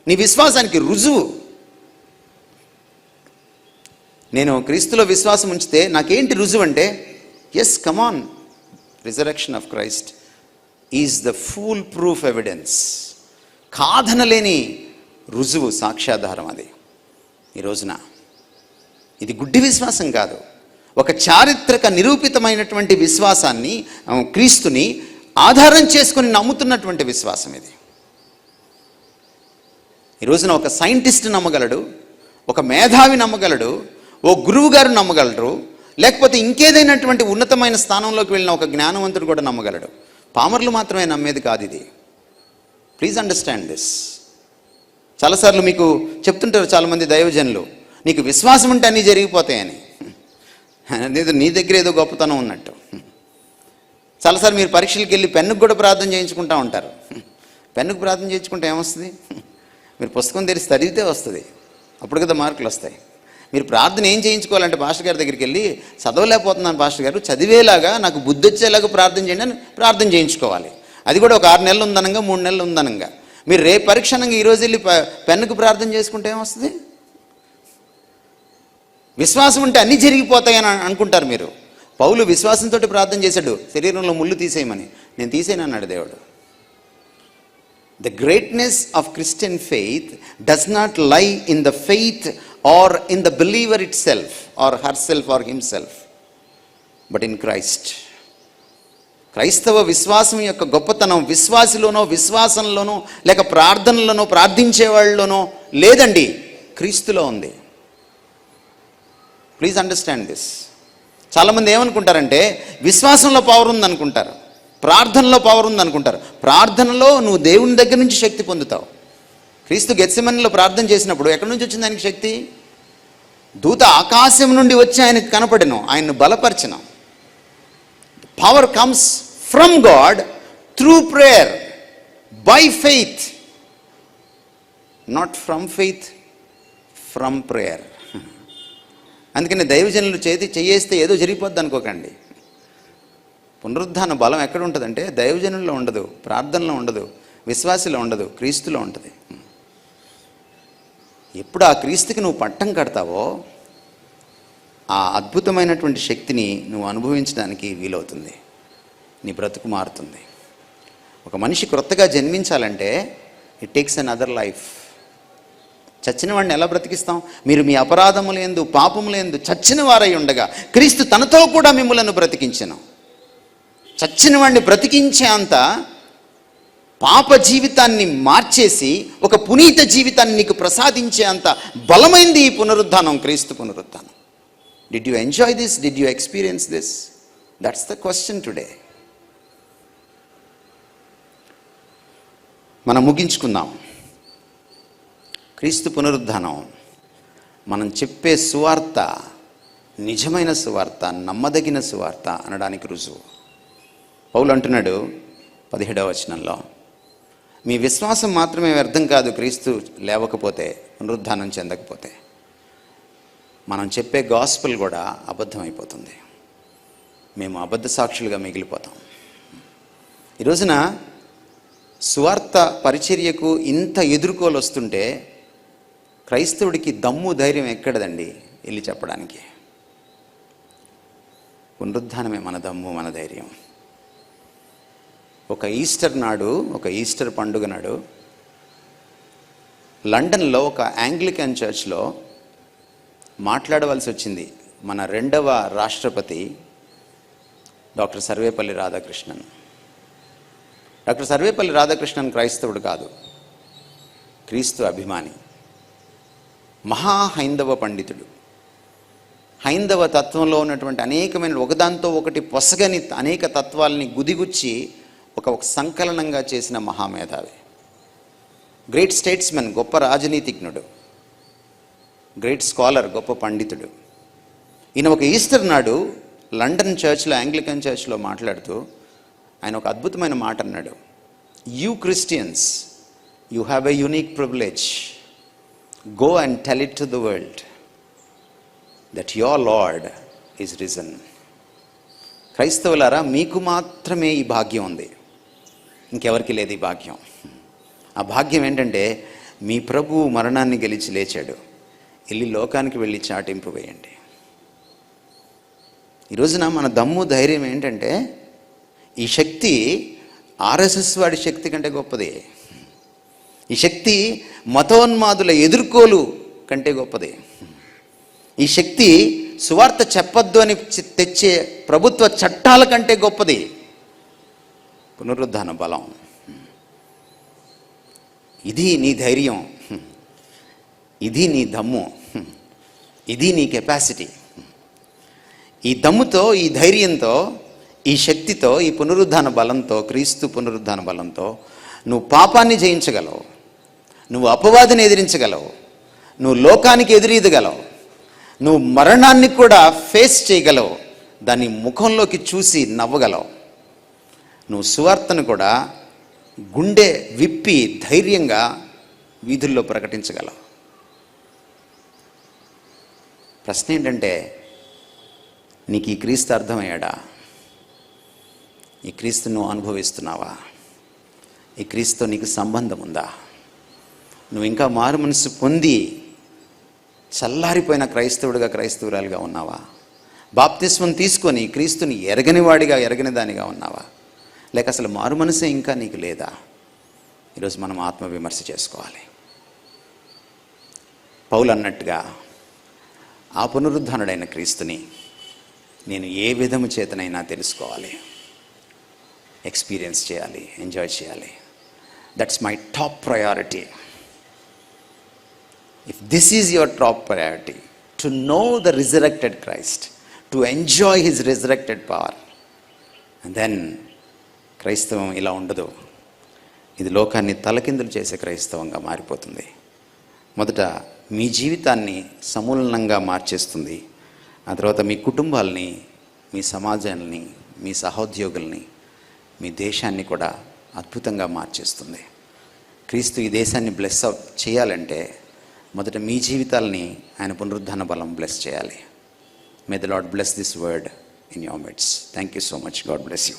[SPEAKER 1] నీ విశ్వాసానికి రుజువు. నేను క్రీస్తులో విశ్వాసం ఉంచితే నాకేంటి రుజువు అంటే, yes come on, resurrection of Christ is the full proof evidence. కాదనలేని రుజువు, సాక్ష్యాధారం అది. ఈ రోజున ఇది గుడ్డి విశ్వాసం కాదు, ఒక చారిత్రక నిరూపితమైనటువంటి విశ్వాసాన్ని, క్రీస్తుని ఆధారం చేసుకొని నమ్ముతున్నటువంటి విశ్వాసం ఇది. ఈ రోజున ఒక సైంటిస్ట్ నమ్మగలడు, ఒక మేధావి నమ్మగలడు, ఓ గురువు గారు నమ్మగలరు, లేకపోతే ఇంకేదైనటువంటి ఉన్నతమైన స్థానంలోకి వెళ్ళిన ఒక జ్ఞానవంతుడు కూడా నమ్మగలడు. పామర్లు మాత్రమే నమ్మేది కాదు ఇది. Please understand this. చాలాసార్లు మీకు చెప్తుంటారు చాలామంది దైవజనులు, నీకు విశ్వాసం ఉంటే అన్నీ జరిగిపోతాయని. నీ దగ్గర ఏదో గొప్పతనం ఉన్నట్టు. చాలాసార్లు మీరు పరీక్షలకు వెళ్ళి పెన్నుకు కూడా ప్రార్థన చేయించుకుంటూ ఉంటారు. పెన్నుకు ప్రార్థన చేయించుకుంటే ఏమొస్తుంది? మీరు పుస్తకం తెరిచి చదివితే వస్తుంది. అప్పుడు కదా మార్కులు వస్తాయి. మీరు ప్రార్థన ఏం చేయించుకోవాలంటే పాస్టర్ గారి దగ్గరికి వెళ్ళి, చదవలేకపోతున్నాను పాస్టర్ గారు, చదివేలాగా నాకు బుద్ధి వచ్చేలాగా ప్రార్థన చేయండి అని ప్రార్థన చేయించుకోవాలి. అది కూడా ఒక 6 నెలలు ఉందనంగా, 3 నెలలు ఉందనంగా. మీరు రేపు పరీక్షణంగా ఈరోజు వెళ్ళి పెన్నుకు ప్రార్థన చేసుకుంటే ఏమొస్తుంది? విశ్వాసం ఉంటే అన్నీ జరిగిపోతాయని అనుకుంటారు మీరు. పౌలు విశ్వాసంతో ప్రార్థన చేశాడు, శరీరంలో ముళ్ళు తీసేయమని. నేను తీసేయను అన్నాడు దేవుడు. The greatness of Christian faith does not lie in the faith or in the believer itself or herself or himself, but in Christ. క్రైస్తవ విశ్వాసం యొక్క గొప్పతనం విశ్వాసిలోనో, విశ్వాసంలోనో, లేక ప్రార్థనలోనో, ప్రార్థించేవాళ్ళలోనో లేదండి, క్రీస్తులో ఉంది. Please understand this. చాలామంది ఏమనుకుంటారంటే విశ్వాసంలో పవర్ ఉందనుకుంటారు, ప్రార్థనలో పవర్ ఉందనుకుంటారు. ప్రార్థనలో నువ్వు దేవుని దగ్గర నుంచి శక్తి పొందుతావు. క్రీస్తు గెత్సెమనీలో ప్రార్థన చేసినప్పుడు ఎక్కడి నుంచి వచ్చింది ఆయనకి శక్తి? దూత ఆకాశం నుండి వచ్చి ఆయనకు కనపడెను, ఆయన్ను బలపరచను. Power comes from God through prayer, by faith, not from faith, from prayer. అందుకని దైవజనులు చేయేస్తే ఏదో జరిగిపోద్ది అనుకోకండి. పునరుద్ధాన బలం ఎక్కడ ఉంటుందంటే దైవజనుల్లో ఉండదు, ప్రార్థనలో ఉండదు, విశ్వాసలో ఉండదు, క్రీస్తులో ఉంటుంది. ఎప్పుడు ఆ క్రీస్తుకి నువ్వు పట్టం కడతావో ఆ అద్భుతమైనటువంటి శక్తిని నువ్వు అనుభవించడానికి వీలవుతుంది. నీ బ్రతుకు మారుతుంది. ఒక మనిషి క్రొత్తగా జన్మించాలంటే it takes another life. చచ్చిన వాడిని ఎలా బ్రతికిస్తాం? మీరు మీ అపరాధములందు పాపములందు చచ్చిన వారై ఉండగా క్రీస్తు తనతో కూడా మిమ్ములను బ్రతికించెను. చచ్చిన వాడిని బ్రతికించే అంత పాప జీవితాన్ని మార్చేసి ఒక పునీత జీవితాన్ని నీకు ప్రసాదించే అంత బలమైంది ఈ పునరుద్ధానం, క్రీస్తు పునరుద్ధానం. Did you enjoy this? Did you experience this? That's the question today. మనం ముగించుకుందాం. క్రీస్తు పునరుద్ధానం మనం చెప్పే సువార్త నిజమైన సువార్త, నమ్మదగిన సువార్త అనడానికి రుజువు. పౌలు అంటున్నాడు 17వ వచనంలో, మీ విశ్వాసం మాత్రమే వ్యర్థం కాదు క్రీస్తు లేవకపోతే, పునరుద్ధానం చెందకపోతే. మనం చెప్పే గాస్పెల్ కూడా అబద్ధమైపోతుంది. మేము అబద్ధ సాక్షులుగా మిగిలిపోతాం. ఈ రోజున సువార్త పరిచర్యకు ఇంత ఎదుర్కోలు వస్తుంటే క్రైస్తవుడికి దమ్ము ధైర్యం ఎక్కడదండి వెళ్ళి చెప్పడానికి? పునరుద్ధానమే మన దమ్ము, మన ధైర్యం. ఒక ఈస్టర్ నాడు, ఒక ఈస్టర్ పండుగ నాడు లండన్లో ఒక యాంగ్లికన్ చర్చ్లో మాట్లాడవలసి వచ్చింది మన 2వ రాష్ట్రపతి డాక్టర్ సర్వేపల్లి రాధాకృష్ణన్. డాక్టర్ సర్వేపల్లి రాధాకృష్ణన్ క్రైస్తవుడు కాదు, క్రీస్తు అభిమాని, మహా హైందవ పండితుడు. హైందవ తత్వంలో ఉన్నటువంటి అనేకమైన ఒకదాంతో ఒకటి పొసగని అనేక తత్వాలని గుదిగుచ్చి ఒక సంకలనంగా చేసిన మహామేధావి, గ్రేట్ స్టేట్స్మెన్, గొప్ప రాజనీతిజ్ఞుడు, గ్రేట్ స్కాలర్, గొప్ప పండితుడు. ఈయన ఒక ఈస్టర్ నాడు లండన్ చర్చ్లో, యాంగ్లికన్ చర్చ్లో మాట్లాడుతూ ఆయన ఒక అద్భుతమైన మాట అన్నాడు. You Christians, you have a unique privilege. Go and tell it to the world that your Lord is risen. క్రైస్తవులారా, మీకు మాత్రమే ఈ భాగ్యం ఉంది, ఇంకెవరికి లేదు ఈ భాగ్యం. ఆ భాగ్యం ఏంటంటే మీ ప్రభువు మరణాన్ని గెలిచి లేచాడు, వెళ్ళి లోకానికి వెళ్ళి చాటింపు వేయండి. ఈ రోజున మన దమ్ము ధైర్యం ఏంటంటే ఈ శక్తి ఆర్ఎస్ఎస్ వాడి శక్తి కంటే గొప్పది. ఈ శక్తి మతోన్మాదుల ఎదుర్కోలు కంటే గొప్పది. ఈ శక్తి సువార్త చెప్పొద్దు అని తెచ్చే ప్రభుత్వ చట్టాల కంటే గొప్పది. పునరుద్ధాన బలం. ఇది నీ ధైర్యం, ఇది నీ దమ్ము, ఇది నీ కెపాసిటీ. ఈ దమ్ముతో, ఈ ధైర్యంతో, ఈ శక్తితో, ఈ పునరుద్ధాన బలంతో, క్రీస్తు పునరుద్ధాన బలంతో నువ్వు పాపాన్ని జయించగలవు, నువ్వు అపవాదిని ఎదిరించగలవు, నువ్వు లోకానికి ఎదురీదగలవు, నువ్వు మరణాన్ని కూడా ఫేస్ చేయగలవు, దాని ముఖంలోకి చూసి నవ్వగలవు, నువ్వు సువార్తను కూడా గుండె విప్పి ధైర్యంగా వీధుల్లో ప్రకటించగలవు. ప్రశ్న ఏంటంటే, నీకు ఈ క్రీస్తు అర్థమయ్యాడా? ఈ క్రీస్తు నువ్వు అనుభవిస్తున్నావా? ఈ క్రీస్తుతో నీకు సంబంధం ఉందా? నువ్వు ఇంకా మారు మనసు పొంది చల్లారిపోయిన క్రైస్తవుడిగా, క్రైస్తవురాలుగా ఉన్నావా? బాప్తిస్మం తీసుకొని క్రీస్తుని ఎరగని వాడిగా, ఎరగని దానిగా ఉన్నావా? లేక అసలు మారు మనసే ఇంకా నీకు లేదా? ఈరోజు మనం ఆత్మవిమర్శ చేసుకోవాలి. పౌలు అన్నట్టుగా ఆ పునరుద్ధానుడైన క్రీస్తుని నేను ఏ విధము చేతనైనా తెలుసుకోవాలి, ఎక్స్పీరియన్స్ చేయాలి, ఎంజాయ్ చేయాలి. That's my top priority. If this is your top priority, to know the resurrected Christ, to enjoy his resurrected power, and then క్రైస్తవం ఇలా ఉండదు. ఇది లోకాన్ని తలకిందులు చేసే క్రైస్తవంగా మారిపోతుంది. మొదట మీ జీవితాన్ని సమూలంగా మార్చేస్తుంది. ఆ తర్వాత మీ కుటుంబాలని, మీ సమాజాన్ని, మీ సహోద్యోగుల్ని, మీ దేశాన్ని కూడా అద్భుతంగా మార్చేస్తుంది. క్రీస్తు ఈ దేశాన్ని బ్లెస్ చేయాలంటే మొదట మీ జీవితాలని ఆయన పునరుద్ధాన బలం బ్లెస్ చేయాలి. May the lord bless this word in your mids. Thank you so much. God bless you.